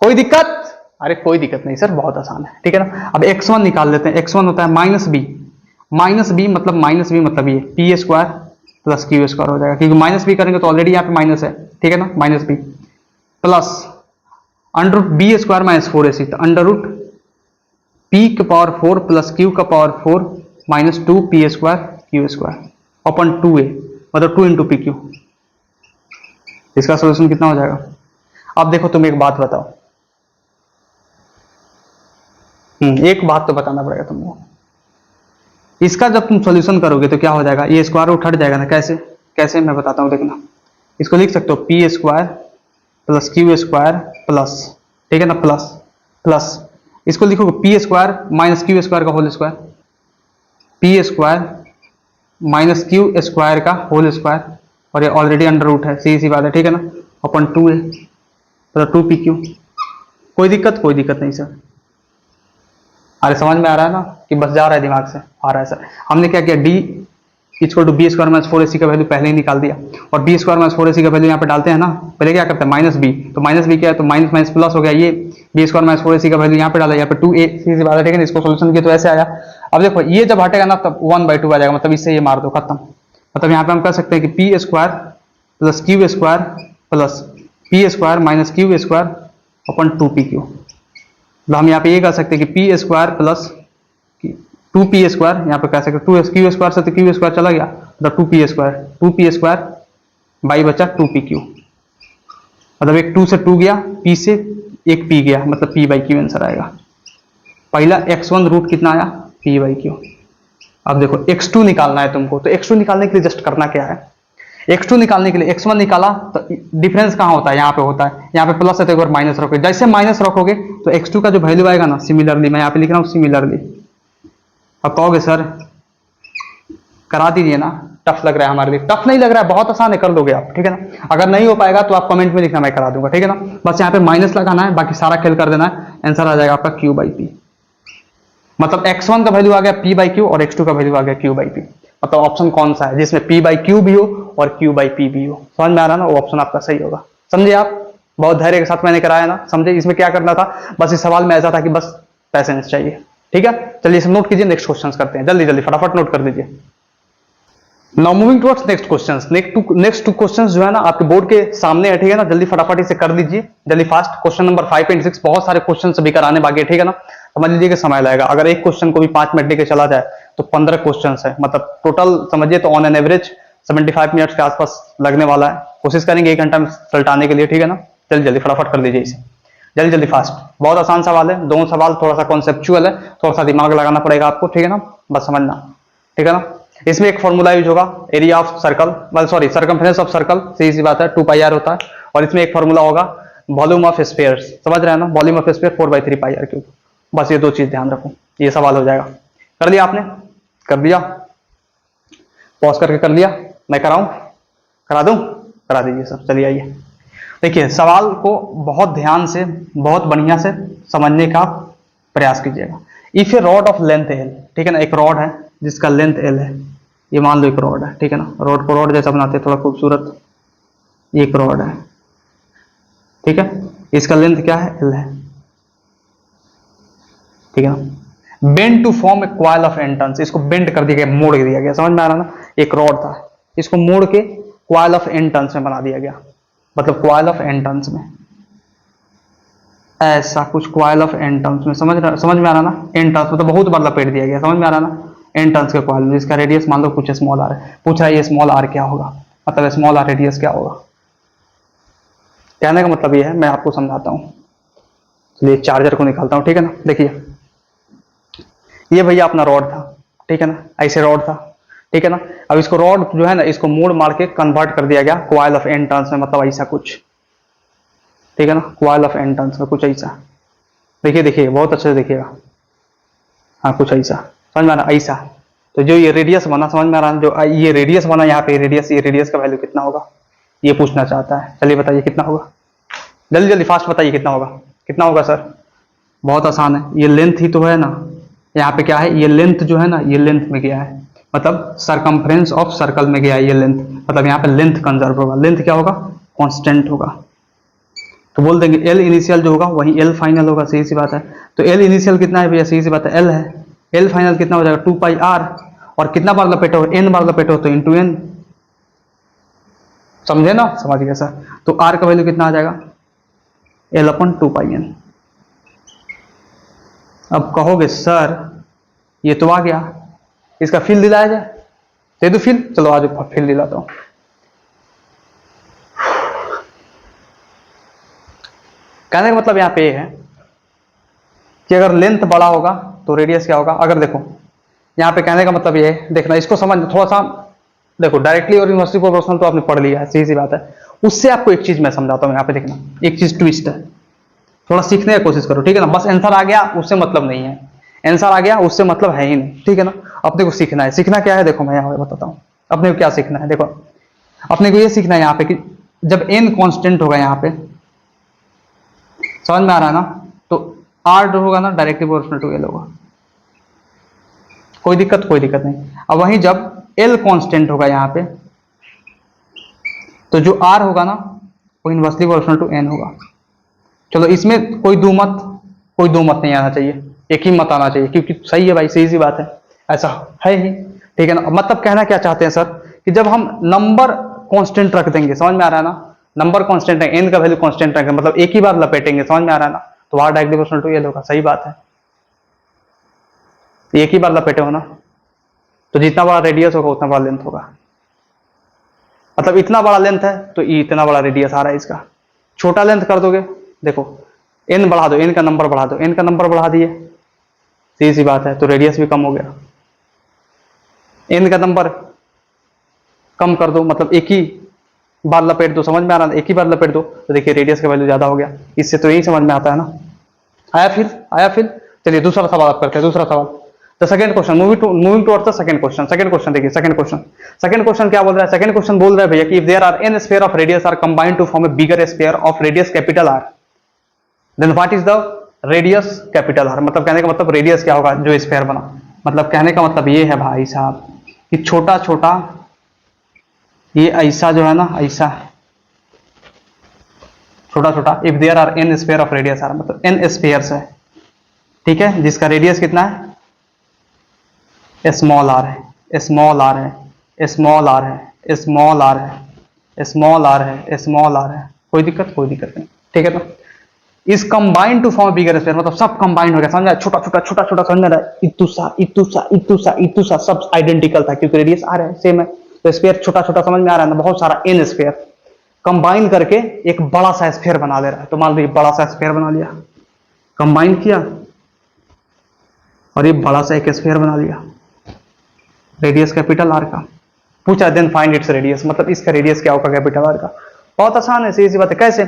कोई दिक्कत, अरे कोई दिक्कत नहीं सर, बहुत आसान है, ठीक है ना। अब x1 निकाल लेते हैं, x1 होता है माइनस बी मतलब ये P square plus q square हो जाएगा, क्योंकि माइनस बी करेंगे तो ऑलरेडी यहाँ पे माइनस है, ठीक है ना, minus b plus under root b square minus 4ac, तो अंडर रूट पी का पावर 4 प्लस क्यू का power 4 minus 2 p square q square upon 2a, मतलब 2 इंटू पी क्यू। इसका सोल्यूशन कितना हो जाएगा। अब देखो तुम एक बात बताओ, एक बात तो बताना पड़ेगा तुमको, इसका जब तुम सॉल्यूशन करोगे तो क्या हो जाएगा, ये स्क्वायर रूट हट जाएगा ना, कैसे मैं बताता हूं, देखना। इसको लिख सकते हो p square plus q square plus, ठीक है ना, प्लस इसको लिखोगे p square minus q square का whole square, p square minus q square का होल स्क्वायर, और ये ऑलरेडी अंडर रूट है, सी बात है, ठीक है ना, अपन 2a प्लस 2 पी क्यू। कोई दिक्कत नहीं सर, अरे समझ में आ रहा है ना, कि बस जा रहा है दिमाग से, आ रहा है सर। हमने क्या किया, D equal to B square minus 4ac का वैल्यू पहले ही निकाल दिया, और बी स्क्वायर माइनस 4ac का वैल्यू यहाँ पे डालते हैं ना, पहले क्या करते हैं माइनस बी, तो माइनस बी क्या है, तो माइनस माइनस प्लस हो गया, ये बी स्क्वायर माइनस 4ac का वैल्यू यहाँ पे डाला, यहाँ पे 2a, सीधी बात है, ठीक है ना। इसको सोल्यूशन किया तो ऐसे आया। अब देखो ये जब हटेगा ना तब 1/2 आ जाएगा, मतलब इससे ये मार दो, खत्म। मतलब यहाँ पे हम कह सकते हैं कि P square plus q square plus P square minus q square अपन 2 पी क्यू। तो हम यहाँ पे ये कह सकते हैं कि P square plus 2 p square, यहाँ पे कह सकते हैं 2 क्यू स्क्वायर से तो क्यू स्क्वायर चला गया, तो 2 पी स्क्वायर बाई बचा 2 पी क्यू, मतलब एक 2 से 2 गया, पी से एक पी गया, मतलब पी बाई क्यू आंसर आएगा। पहला x1 रूट कितना आया, पी बाई क्यू। अब देखो x2 निकालना है तुमको, तो x2 निकालने के लिए जस्ट करना क्या है, x2 निकालने के लिए x1 निकाला तो डिफरेंस कहाँ होता है, यहाँ पे होता है, यहाँ पे प्लस है तो एक बार माइनस रखोगे, जैसे माइनस रखोगे तो x2 का जो वैल्यू आएगा ना, सिमिलरली मैं यहाँ पे लिख रहा हूँ सिमिलरली। अब कहोगे सर करा दीजिए ना, टफ लग रहा है हमारे लिए, टफ नहीं लग रहा है, बहुत आसान है, कर दोगे आप, ठीक है ना। अगर नहीं हो पाएगा तो आप कमेंट में लिखना, मैं करा दूंगा, ठीक है ना। बस यहाँ पे माइनस लगाना है, बाकी सारा खेल कर देना है, आंसर आ जाएगा आपका क्यू बाई पी। मतलब x1 का वैल्यू आ गया p बाई क्यू और x2 का वैल्यू आ गया q बाई पी। मतलब ऑप्शन कौन सा है जिसमें p बाई क्यू भी हो और q बाई पी भी हो, समझ में आ रहा है ना, वो ऑप्शन आपका सही होगा। समझे आप, बहुत धैर्य के साथ मैंने कराया ना, समझे। इसमें क्या करना था, बस इस सवाल में ऐसा था कि बस पैसेंस चाहिए, ठीक है, चलिए इसे नोट कीजिए, नेक्स्ट क्वेश्चन करते हैं, जल्दी जल्दी फटाफट नोट कर दीजिए। Now moving towards next questions. Next two questions जो है ना आपके बोर्ड के सामने है, ठीक है ना, जल्दी फटाफट इसे कर दीजिए, जल्दी फास्ट। क्वेश्चन नंबर 5 एंड 6 बहुत सारे क्वेश्चन सभी कराने बाकी है, ठीक है ना, समझ लीजिए कि समय लगेगा। अगर एक क्वेश्चन को भी 5 मिनट लेके चला जाए तो 15 क्वेश्चन है, मतलब टोटल समझिए तो ऑन एन एवरेज 75 मिनट्स के आसपास लगने वाला है। कोशिश करेंगे 1 घंटा में सलटाने के लिए, ठीक है ना। जल्दी जल्दी फटाफट कर दीजिए इसे, जल्दी जल्दी फास्ट। बहुत आसान सवाल है, दोनों सवाल थोड़ा सा कॉन्सेप्चुअल है, थोड़ा सा दिमाग लगाना पड़ेगा आपको, ठीक है ना, बस समझना, ठीक है ना। इसमें एक फॉर्मूला यूज होगा, area of circle, well sorry circumference of circle, सीधी सी बात है, 2πr होता है। और इसमें एक फॉर्मूला होगा वॉल्यूम ऑफ स्फीयर्स, समझ रहे हैं ना, वॉल्यूम ऑफ स्फीयर 4/3πr3। बस ये 2 चीज ध्यान रखो, ये सवाल हो जाएगा। कर लिया आपने, कर दिया, पॉज करके कर लिया, मैं कराऊं, करा दूं, करा दीजिए सर। चलिए आइए, देखिए सवाल को बहुत ध्यान से, बहुत बढ़िया से समझने का प्रयास कीजिएगा। If A rod of length L, ठीक है ना, एक रॉड है जिसका लेंथ एल है, ये मान लो एक रॉड है, ठीक है ना, रॉड को रॉड जैसा बनाते हैं थोड़ा खूबसूरत, एक रॉड है, ठीक है, इसका लेंथ क्या है, एल है, ठीक है ना। Bend to form a coil of N turns, इसको बेंड कर दिया गया, मोड़ दिया गया, समझ में आ रहा ना, एक रॉड था, इसको मोड़ के कॉइल ऑफ एन टर्न्स में बना दिया गया, मतलब कॉइल ऑफ एन टर्न्स में, ऐसा कुछ कॉइल ऑफ एन टर्न्स में, समझ में आ रहा ना, एन टर्न्स मतलब बहुत बार लपेट दिया गया, समझ में आ रहा ना, एन टर्न्स के कॉइल में, जिसका रेडियस मान लो कुछ स्मॉल आर है। पूछ रहा है ये स्मॉल आर क्या होगा, मतलब स्मॉल आर रेडियस क्या होगा। कहने का मतलब ये है, मैं आपको समझाता हूं, चलिए चार्जर को निकालता हूं, ठीक है ना। देखिए ये भैया अपना रॉड था, ठीक है ना, ऐसे रॉड था, ठीक है ना। अब इसको रॉड जो है ना, इसको मोड़ मार के कन्वर्ट कर दिया गया कॉइल ऑफ एन टर्न्स में, मतलब ऐसा कुछ, ठीक है ना, कॉइल ऑफ एन टर्न्स में कुछ ऐसा। देखिए देखिए बहुत अच्छे से देखिएगा, हाँ कुछ ऐसा, समझ में आ रहा, ऐसा। तो जो ये रेडियस बना, समझ में आ रहा है, जो ये रेडियस बना यहाँ पे, रेडियस, ये रेडियस का वैल्यू कितना होगा, ये पूछना चाहता है। चलिए बताइए कितना होगा, जल्दी जल्दी फास्ट बताइए कितना होगा, कितना होगा सर। बहुत आसान है, ये लेंथ ही तो है ना, यहाँ पे क्या है, ये लेंथ जो है ना, ये लेंथ में गया है, मतलब सरकमफ्रेंस ऑफ सर्कल में गया है ये लेंथ, मतलब यहाँ पे लेंथ कंजर्व होगा, लेंथ क्या होगा, कांस्टेंट होगा। तो बोल देंगे एल इनिशियल जो होगा वही एल फाइनल होगा, सही सी बात है। तो एल इनिशियल कितना है भैया, सही सी बात है, एल है, एल फाइनल कितना हो जाएगा, 2πr, और कितना बार लपेटो, एन बार लपेटो तो इंटू एन, समझे ना, समझ गया सर। तो आर का वैल्यू कितना आ जाएगा, L/2πn। अब कहोगे सर ये तो आ गया, इसका फील दिलाया जाए, दे दो फील, चलो आज फील दिलाता हूं। कहने का मतलब यहां पे ये है कि अगर लेंथ बड़ा होगा तो रेडियस क्या होगा। अगर देखो यहां पे कहने का मतलब ये है, देखना इसको समझ थोड़ा सा, देखो डायरेक्टली और यूनिवर्सिटी प्रोपोर्शनल तो आपने पढ़ लिया है, सीधी सी बात है। उससे आपको एक चीज मैं समझाता हूं, यहाँ पे देखना एक चीज ट्विस्ट है, थोड़ा सीखने की कोशिश करो, ठीक है ना। बस आंसर आ गया उससे मतलब नहीं है, आंसर आ गया उससे मतलब है ही नहीं, ठीक है ना। अपने को सीखना है, सीखना क्या है, देखो मैं यहाँ बताता हूँ अपने को क्या सीखना है। देखो अपने को ये सीखना है यहाँ पे कि जब n कांस्टेंट होगा यहाँ पे, समझ में आ रहा है ना, तो r जो होगा ना डायरेक्टली प्रोपोर्शनल टू l होगा, कोई दिक्कत नहीं। अब वहीं जब l कांस्टेंट होगा यहाँ पे, तो जो r होगा ना वो इनवर्सली प्रोपोर्शनल टू n होगा। चलो इसमें कोई दो मत नहीं आना चाहिए, एक ही मत आना चाहिए, क्योंकि सही है भाई, सही सी बात है, ऐसा है ही, ठीक है ना। मतलब कहना क्या चाहते हैं सर कि जब हम नंबर कांस्टेंट रख देंगे, समझ में आ रहा है ना, नंबर कांस्टेंट है, n का वैल्यू कांस्टेंट रखेंगे, मतलब एक ही बार लपेटेंगे, समझ में आ रहा है ना, तो r directly proportional to l होगा, सही बात है। एक ही बार लपेटे हो ना, तो जितना बड़ा रेडियस होगा उतना बड़ा लेंथ होगा, मतलब इतना बड़ा लेंथ है तो इतना बड़ा रेडियस आ रहा है इसका। छोटा लेंथ कर दोगे, देखो n बढ़ा दो, n का नंबर बढ़ा दो, n का नंबर बढ़ा दिए, सीधी सी बात है, तो रेडियस भी कम हो गया। n का नंबर कम कर दो, मतलब एक ही बार लपेट दो, समझ में आ रहा है, एक ही बार लपेट दो तो देखिए रेडियस का वैल्यू ज्यादा हो गया। इससे तो यही समझ में आता है ना, आया फिर। चलिए दूसरा सवाल आप करते हैं, दूसरा सवाल the second question, moving towards the second question. Second question देखिए, सेकंड क्वेश्चन क्या बोल रहा है, सेकंड क्वेश्चन बोल रहा है भैया कि if there are n sphere of radius R combined to form a bigger sphere of radius capital R, then what is the radius capital R। मतलब कहने का मतलब रेडियस क्या होगा जो स्फीयर बना, मतलब कहने का मतलब ये है भाई साहब कि छोटा छोटा ये ऐसा जो है ना, ऐसा छोटा छोटा, if there are n sphere of radius R, मतलब n स्फीयर्स है, ठीक है, जिसका रेडियस कितना है, स्मॉल आर है, स्मॉल आर है, स्मॉल आर है, स्मॉल आर है, स्मॉल आर है, स्मॉल आर है। कोई दिक्कत नहीं, ठीक है। तो इस combined to form bigger sphere, मतलब सब कंबाइंड हो गया, समझ, छोटा छोटा छोटा छोटा समझ में रहा है, इतुसा इतुसा इतुसा इतुसा सब आइडेंटिकल था क्योंकि रेडियस आर है, सेम है। तो स्फीयर छोटा छोटा समझ में आ रहा है ना, बहुत सारा एन स्फीयर कंबाइन करके एक बड़ा सा स्फीयर बना ले रहा है। तो मान लीजिए बड़ा सा स्फीयर बना लिया, कंबाइन किया और ये बड़ा सा एक स्फीयर बना लिया, रेडियस कैपिटल आर का। पूछा देन फाइंड इट्स रेडियस, मतलब इसका रेडियस क्या होगा कैपिटल आर का। बहुत आसान है, सीधी सी बात है। कैसे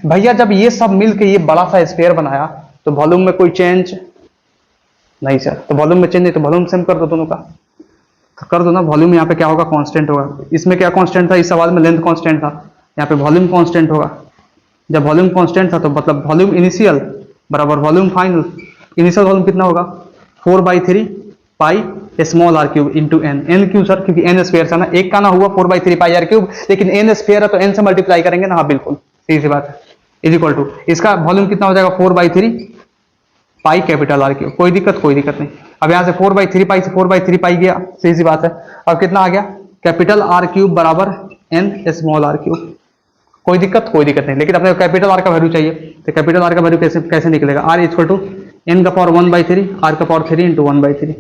भैया, जब ये सब मिलके ये बड़ा सा स्फीयर बनाया तो वॉल्यूम में कोई चेंज नहीं सर, तो वॉल्यूम में चेंज नहीं, तो वॉल्यूम सेम कर दो दोनों का, तो कर दो ना। वॉल्यूम यहाँ पे क्या होगा, कांस्टेंट होगा। इसमें क्या कांस्टेंट था, इस सवाल में लेंथ कांस्टेंट था, यहाँ पे वॉल्यूम कांस्टेंट होगा। जब वॉल्यूम कांस्टेंट था तो मतलब वॉल्यूम इनिशियल बराबर वॉल्यूम फाइनल। इनिशियल वॉल्यूम कितना होगा, 4/3 pi small R cube into N. N क्यों सर, क्योंकि एन स्क्वायर था ना, एक का ना हुआ 4/3 पाई आर क्यूब, लेकिन एन स्क्वायर है तो एन से मल्टीप्लाई करेंगे ना। हाँ बिल्कुल सीधी सी बात है, इज इक्वल टू इसका वॉल्यूम कितना हो जाएगा, 4/3 पाई कैपिटल आर क्यूब। कोई दिक्कत नहीं। अब यहां से 4/3 पाई से 4/3 पाई गया, सीधी सी बात है। अब कितना आ गया, कैपिटल आर क्यूब बराबर एन स्मॉल आर क्यूब। कोई दिक्कत नहीं, लेकिन अपने कैपिटल आर का वैल्यू चाहिए, तो कैपिटल आर का वैल्यू कैसे निकलेगा, आर इक्वल टू एन का पावर 1/3 आर का पावर 3 इंटू 1/3।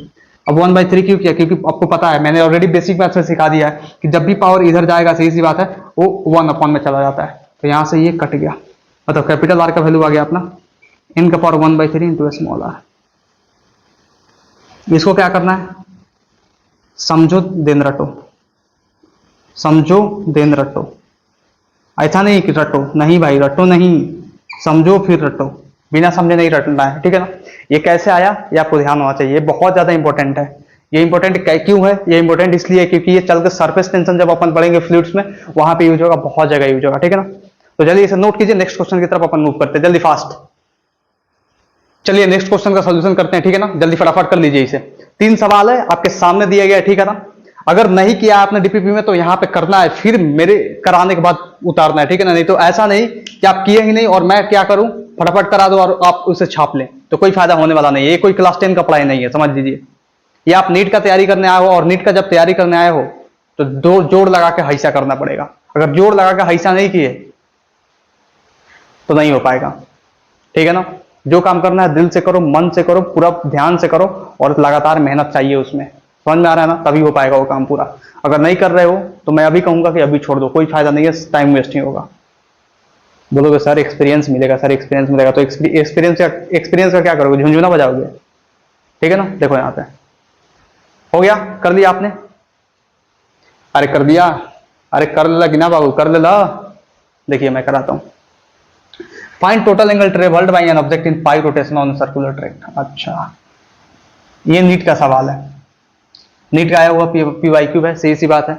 अब 1/3 क्यों किया, क्योंकि आपको पता है, मैंने ऑलरेडी बेसिक मैथ्स में सिखा दिया है कि जब भी पावर इधर जाएगा, सही सी बात है, वो 1 में चला जाता है। तो यहां से ये कट गया, मतलब कैपिटल आर का वैल्यू आ गया अपना एन का पावर 1/3 इंटू स्मॉल आर। इसको क्या करना है, समझो देन रटो, समझो देन रटो। ऐसा नहीं कि रटो, नहीं भाई रटो नहीं, समझो फिर रटो, बिना समझे नहीं रटना है, ठीक है ना। ये कैसे आया ये आपको ध्यान होना चाहिए, बहुत ज्यादा इंपॉर्टेंट है। ये इंपॉर्टेंट क्यों है, ये इंपॉर्टेंट इसलिए है क्योंकि ये चलकर सरफेस टेंशन जब अपन पढ़ेंगे फ्लूइड्स में, वहां पे यूज होगा, बहुत जगह यूज होगा, ठीक है ना। तो चलिए इसे नोट कीजिए, नेक्स्ट क्वेश्चन की तरफ अपन मूव करते हैं जल्दी फास्ट। चलिए नेक्स्ट क्वेश्चन का सोल्यूशन करते हैं, ठीक है ना। जल्दी फटाफट कर लीजिए इसे। 3 सवाल है आपके सामने दिया गया है, ठीक है ना। अगर नहीं किया आपने डीपीपी में तो यहां पे करना है, फिर मेरे कराने के बाद उतारना है, ठीक है ना। नहीं तो ऐसा नहीं कि आप किए ही नहीं और मैं क्या करूं, फटाफट करा दो और आप उसे छाप लें, तो कोई फायदा होने वाला नहीं है। ये कोई क्लास 10 का पढ़ाई नहीं है, समझ लीजिए। ये आप नीट का तैयारी करने आए हो, और नीट का जब तैयारी करने आए हो तो दो जोड़ लगा के हैसा करना पड़ेगा। अगर जोड़ लगा के हैसा नहीं किए तो नहीं हो पाएगा, ठीक है ना। जो काम करना है दिल से करो, मन से करो, पूरा ध्यान से करो, और लगातार मेहनत चाहिए उसमें, समझ में आ रहा है ना, तभी हो पाएगा वो काम पूरा। अगर नहीं कर रहे हो तो मैं अभी कहूंगा कि अभी छोड़ दो, कोई फायदा नहीं है, टाइम वेस्ट नहीं होगा। बोलोगे सर एक्सपीरियंस मिलेगा, सर एक्सपीरियंस मिलेगा, तो एक्सपीरियंस का क्या करोगे, झुंझुना बजाओगे, ठीक है ना। देखो यहाँ पे हो गया, कर लिया आपने, अरे कर दिया, अरे कर लेला कि ना बाबू, कर लेला। देखिए मैं कराता हूं, find total angle travelled by an object in pi rotation on circular track. अच्छा, ये नीट का सवाल है, नीट का आया हुआ PYQ है, सही सी बात है।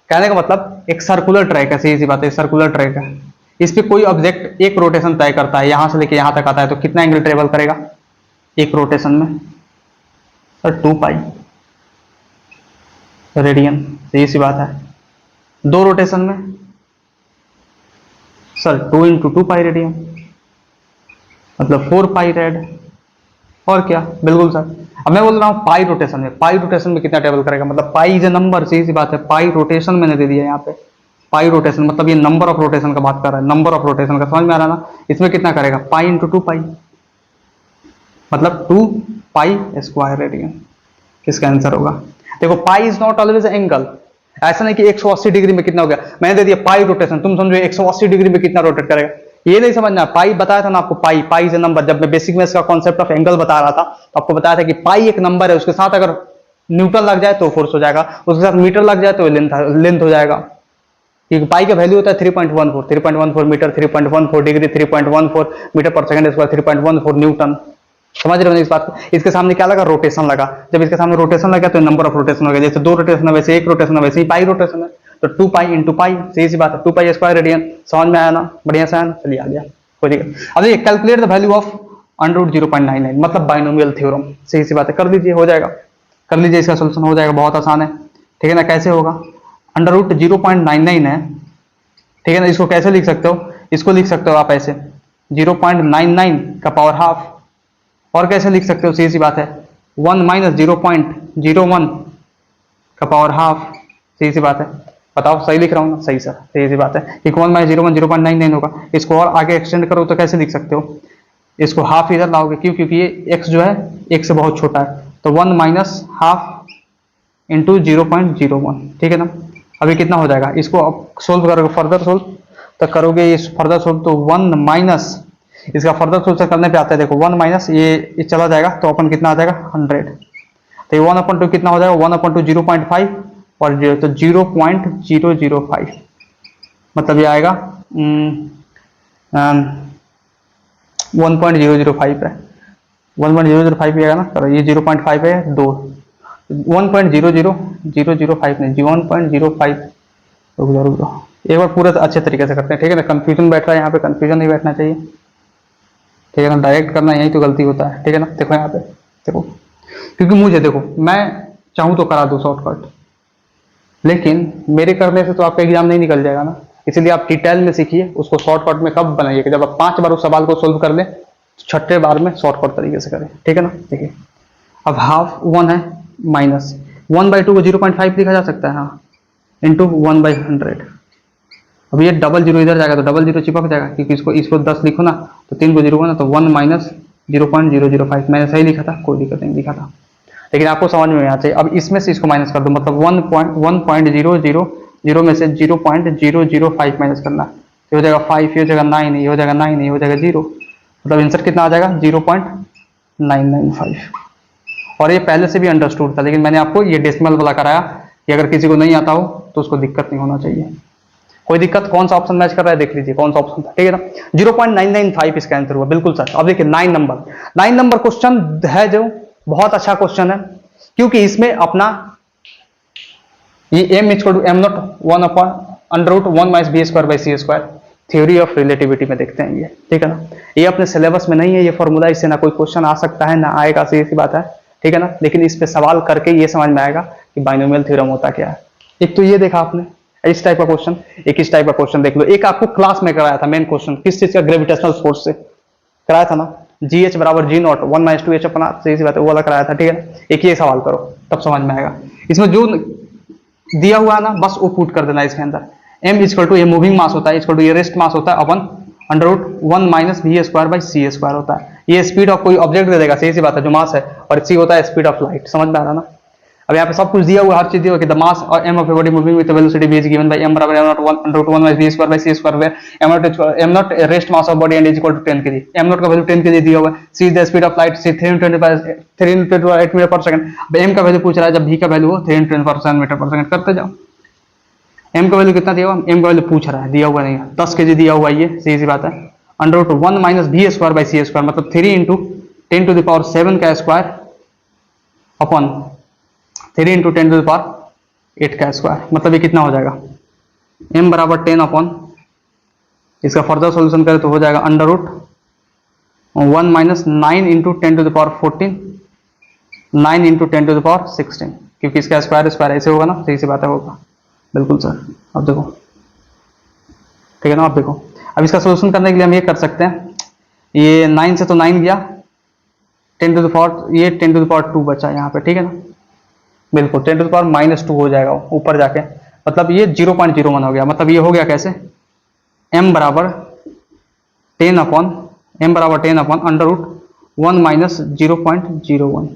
कहने का मतलब एक सर्कुलर ट्रैक है, सही सी बात है, सर्कुलर ट्रैक है, इस पे कोई ऑब्जेक्ट एक रोटेशन तय करता है, यहां से लेके यहां तक आता है, तो कितना एंगल ट्रेवल करेगा एक रोटेशन में, सर 2 पाई रेडियन, सही सी बात है। 2 रोटेशन में सर 2 × 2 पाई रेडियन, मतलब 4 पाई रेड, और क्या, बिल्कुल सर। अब मैं बोल रहा हूं पाई रोटेशन में, पाई रोटेशन में कितना ट्रेवल करेगा, मतलब पाई इज ए नंबर, सही सी बात है। पाई रोटेशन मैंने दे दिया यहाँ पे, पाई रोटेशन मतलब ये नंबर ऑफ रोटेशन का बात कर रहा है, नंबर ऑफ रोटेशन का, समझ में आ रहा है ना। इसमें कितना करेगा, पाई × 2 पाई, मतलब 2 पाई स्क्वायर रेडियन। किसका आंसर होगा, देखो pi is not always angle, ऐसा नहीं कि 180 डिग्री में कितना हो गया, मैंने दे दिया पाई रोटेशन, तुम समझो 180 डिग्री में कितना रोटेट करेगा, ये नहीं समझना। पाई बताया था ना आपको, पाई इज ए नंबर। जब मैं बेसिक मैथ्स का कॉन्सेप्ट ऑफ एंगल बता रहा था तो आपको बताया था कि पाई एक नंबर है, उसके साथ अगर न्यूटन लग जाए तो फोर्स हो जाएगा, उसके साथ मीटर लग जाए तो लेंथ हो जाएगा, क्योंकि पाई का वैल्यू होता है 3.14 metre, 3.14 degree, 3.14 metre per second square, 3.14 Newton. समझ रहे हो इस बात को। इसके सामने क्या लगा, रोटेशन लगा, जब इसके सामने रोटेशन लगा तो नंबर ऑफ रोटेशन हो गया, जैसे 2 रोटेशन है वैसे 1 रोटेशन है, वैसे ही पाई रोटेशन है, तो 2 पाई × पाई, सही सी बात है, 2 पाई स्क्वायर रेडियन। समझ में आया ना, बढ़िया से आया ना, चलिए आ गया, कोई दिक्कत। अब देखिए कैलकुलेट द वैल्यू ऑफ √0.99, मतलब बाइनोमियल थ्योरम, सही सी बात है, कर लीजिए, हो जाएगा, कर लीजिए, इसका सोल्यूशन हो जाएगा, बहुत आसान है, ठीक है ना। कैसे होगा, √0.99 है, ठीक है ना। इसको कैसे लिख सकते हो, इसको लिख सकते हो आप ऐसे, 0.99 का पावर हाफ, और कैसे लिख सकते हो, सीधी सी बात है, 1 माइनस 0.01 का पावर हाफ, सीधी सी बात है। बताओ सही लिख रहा हूँ ना? सही सर, सीधी सी बात है कि 1 माइनस 0.1 0.99 होगा। इसको और आगे एक्सटेंड करो तो कैसे लिख सकते हो, इसको हाफ इधर लाओगे, क्यों? क्योंकि ये x जो है 1 से बहुत छोटा है, तो 1 माइनस हाफ इंटू 0.01, ठीक है ना। अभी कितना हो जाएगा, इसको अब सोल्व करोगे, फर्दर सोल्व तो करोगे, इस फर्दर सोल्व तो 1 माइनस, इसका फर्दर सोल्व करने पे आता है, देखो 1 माइनस ये चला जाएगा तो अपन कितना आ जाएगा 100, तो ये 1/2 कितना हो जाएगा 1/2 0.5 और 0 तो 0.005, मतलब ये आएगा 1.005 है, 1.005 भी आएगा ना। करो ये 0.5 है 2, 1.00005 नहीं 1.05, रुक जाओ एक बार पूरा अच्छे तरीके से करते हैं, ठीक है ना। कंफ्यूजन बैठ रहा है यहाँ पे, कंफ्यूजन नहीं बैठना चाहिए, ठीक है ना। डायरेक्ट करना यही तो गलती होता है, ठीक है ना। देखो यहाँ पे देखो, क्योंकि मुझे देखो मैं चाहूँ तो करा दूँ शॉर्टकट, लेकिन मेरे करने से तो आपका एग्जाम नहीं निकल जाएगा ना, इसलिए आप डिटेल में सीखिए उसको। शॉर्टकट में कब बनाइए कि जब आप 5 बार उस सवाल को सोल्व कर लें, छठे बार में शॉर्टकट तरीके से करें, ठीक है ना। देखिए अब हाफ 1 है माइनस 1/2 को 0.5 लिखा जा सकता है, हाँ, इंटू 1/100। अब ये डबल जीरो इधर जाएगा तो डबल जीरो चिपक जाएगा, क्योंकि इसको 10 लिखो ना तो 3 को 0 ना, तो 1 माइनस 0.005, मैंने सही लिखा था, कोई दिक्कत नहीं लिखा था, लेकिन आपको समझ में आना चाहिए। अब इसमें से इसको माइनस कर दो, मतलब 1.1.000 में से 0.005 माइनस करना, ये हो जाएगा 5, ये हो जाएगा 9, ये हो जाएगा 9, ये हो जाएगा 0, मतलब आंसर कितना आ जाएगा 0.995। और ये पहले से भी अंडरस्टूड था, लेकिन मैंने आपको ये डेसिमल वाला कराया कि अगर किसी को नहीं आता हो तो उसको दिक्कत नहीं होना चाहिए। कोई दिक्कत, कौन सा ऑप्शन मैच कर रहा है देख लीजिए कौन सा ऑप्शन था, ठीक है ना। 0.995 इसका आंसर हुआ, बिल्कुल सर। अब देखिए 9 नंबर क्वेश्चन है जो बहुत अच्छा क्वेश्चन है, क्योंकि इसमें अपना ये m equal to m naught 1/√1 minus B square by C square, theory of relativity में देखते हैं ये, ठीक है ना। ये अपने सिलेबस में नहीं है ये फॉर्मूला, इससे ना कोई क्वेश्चन आ सकता है ना आएगा, सीधी सी बात है, ठीक है ना। लेकिन इस पे सवाल करके ये समझ में आएगा कि बाइनोमियल थ्योरम होता क्या है। एक तो ये देखा आपने इस टाइप का क्वेश्चन, एक इस टाइप का क्वेश्चन देख लो। एक आपको क्लास में कराया था मेन क्वेश्चन, किस चीज का, ग्रेविटेशनल फोर्स से कराया था ना, GH बराबर G0 1 माइनस 2H अपना, सही सी बात है, वो वाला कराया था, ठीक है। एक ये सवाल करो तब समझ में आएगा। इसमें जो दिया हुआ है ना बस वो पुट कर देना इसके अंदर। m इक्वल टू ये मूविंग मास होता है, इक्वल टू ये रेस्ट मास होता है upon √1 minus v square by C square होता है। ये स्पीड ऑफ कोई ऑब्जेक्ट दे देगा, सही सी बात है, जो मास है, और c होता है स्पीड ऑफ लाइट, समझ में आ रहा ना। अब यहाँ पे सब कुछ दिया हुआ, हर चीज दिया हुआ कि द मास और m of a body moving with velocity v is given by m बराबर m0 √1 minus v square by C square, where m0 rest mass of body and is equal to 10 kg, m0 का value 10 kg दिया हुआ है, c is the speed of light, c 310 metre per second. अब m का value पूछ रहा है, जब v का वैल्यू हो 310 मीटर पर सेकंड, करते जाओ। m का वैल्यू कितना दिया हुआ, m का वैल्यू पूछ रहा है, दिया हुआ नहीं है, 10 kg दिया हुआ है, ये सीधी सी बात है। √1 minus v square by C square, मतलब 3 इंटू 10⁷ का स्क्वायर अपॉन 3 इंटू 10⁸ का स्क्वायर, मतलब ये कितना हो जाएगा, m बराबर 10 अपॉन, इसका फर्दर सॉल्यूशन करें तो हो जाएगा √1 माइनस 9 इंटू 10⁻14 9 इंटू 10⁻16, क्योंकि इसका स्क्वायर ऐसे होगा ना, सही सी बात है, होगा बिल्कुल सर। अब देखो, ठीक है ना। अब देखो, अब इसका सॉल्यूशन करने के लिए हम ये कर सकते हैं, ये 9 से तो 9 गया, 10⁻2 बचा यहाँ पे, ठीक है ना, बिल्कुल 10⁻⁻2 हो जाएगा ऊपर जाके, मतलब ये 0.01 हो गया। मतलब ये हो गया कैसे, m बराबर 10 अपॉन √1 माइनस 0.01,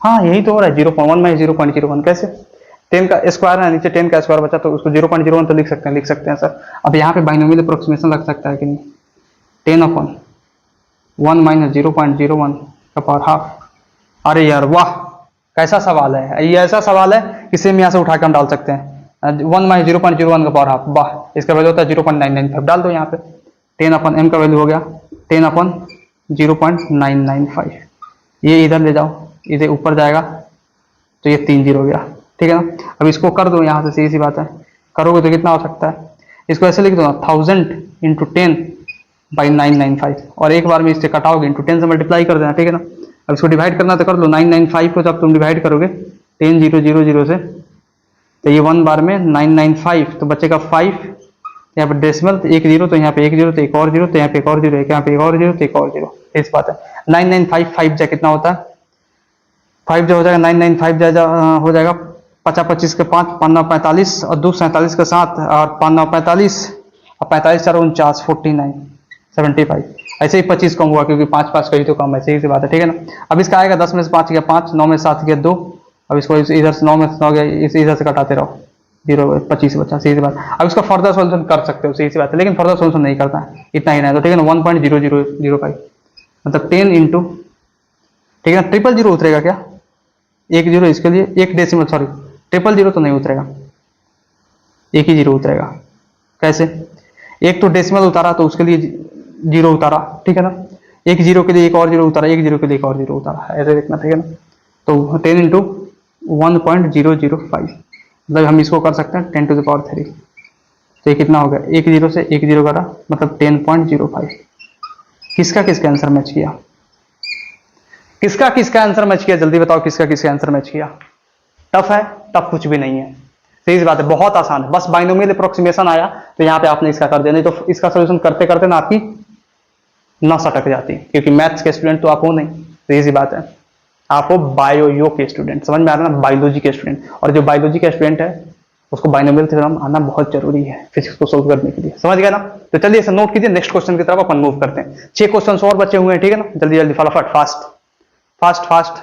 हाँ यही तो हो रहा है, 0.1 माइनस 0.01, कैसे, 10 का स्क्वायर है, नीचे 10 का स्क्वायर बचा तो उसको 0.01 तो लिख सकते हैं सर। अब यहाँ पे बाइनोमियल अप्रोक्सीमेशन लग सकता है कि नहीं, 10 अपॉन 1 माइनस 0.01 का पावर हाफ। अरे यार वाह, कैसा सवाल है ये, ऐसा सवाल है कि सेम यहाँ से उठा के हम डाल सकते हैं, 1 माइनस 0.01 का पावर हाफ, वाह, इसका वैल्यू होता है 0.995, डाल दो यहाँ पे। 10 अपॉन m का वैल्यू हो गया 10 अपॉन 0.995, ये इधर ले जाओ, इधर ऊपर जाएगा तो ये 3 0 हो गया, ठीक है ना। अब इसको कर दो यहाँ से, सीधी सी बात है, करोगे तो कितना हो सकता है, इसको ऐसे लिख दो ना, 1000 इंटू 10 बाई 995, और एक बार में इससे कटाओगे, इंटू 10 से मल्टीप्लाई कर देना, ठीक है ना। अब इसको डिवाइड करना तो कर लो, 995 को जब तुम डिवाइड करोगे 10,000 से, तो ये 1 बार में 995, तो बचेगा 5, यहाँ पर डेसिमल तो 1 0, तो यहाँ पे 1 0, तो एक और 0, तो यहाँ पे एक और 0, यहाँ पे एक और 0, तो एक और 0, इस बात है। 9955 जा कितना होता है, 5 जो हो जाएगा 995 हो जाएगा 50 25 के 5 5 9 45 और 2 47 के 7 और 5 9 45 और 45 4 49 49 75। ऐसे ही 25 कम हुआ क्योंकि 5 5 कहीं तो कम, ऐसे ही सी बात है, ठीक है ना। अब इसका आएगा 10 में से 5 गया 5, 9 में से 7 गया 2, अब इसको इधर से 9 में से 9 गया, इस इधर से घटाते रहो, 0 25 बचा, सही सी बात। अब इसका फर्दर सोल्यूशन कर सकते हो, सही सी बात है, लेकिन फर्दर सोल्यूशन नहीं करता है, इतना ही नहीं, तो ठीक है ना। 1.0005 मतलब 10 इंटू, ठीक है ना, 000 उतरेगा क्या, 1 0 इसके लिए, एक डेसिमल, सॉरी 000 तो नहीं उतरेगा, एक ही 0 उतरेगा। कैसे, एक तो डेसिमल उतारा तो उसके लिए 0 उतारा, ठीक है ना, एक 0 के लिए एक और 0 उतारा, एक 0 के लिए एक और 0 उतारा, ऐसे देखना, ठीक है ना। तो 10 इंटू 1.005 मतलब हम इसको कर सकते हैं 10 टू द पावर 3, तो ये कितना हो गया, एक 0 से एक 0 करा मतलब 10.05। किसका किसका आंसर मैच किया, किसका किसका आंसर मैच किया, जल्दी बताओ किसका किसका आंसर मैच किया। टफ है, टफ कुछ भी नहीं है, सीधी बात है, बहुत आसान है, बस बाइनोमियल अप्रोक्सीमेशन आया तो यहाँ पे आपने इसका कर दिया, नहीं तो इसका सोल्यूशन करते करते ना आपकी नस अटक जाती, क्योंकि मैथ्स के स्टूडेंट तो आप हो नहीं, सीधी बात है, आप हो बायो के स्टूडेंट, समझ में आ रहा है ना, बायोलॉजी के स्टूडेंट, और जो बायोलॉजी का स्टूडेंट है उसको बाइनोमियल थ्योरम आना बहुत जरूरी है फिजिक्स को सोल्व करने के लिए, समझ गया ना। तो चलिए इसे नोट कीजिए, नेक्स्ट क्वेश्चन की तरफ अपन मूव करते हैं। 6 क्वेश्चन और बचे हुए हैं, ठीक है ना, जल्दी जल्दी फटाफट, fast fast fast.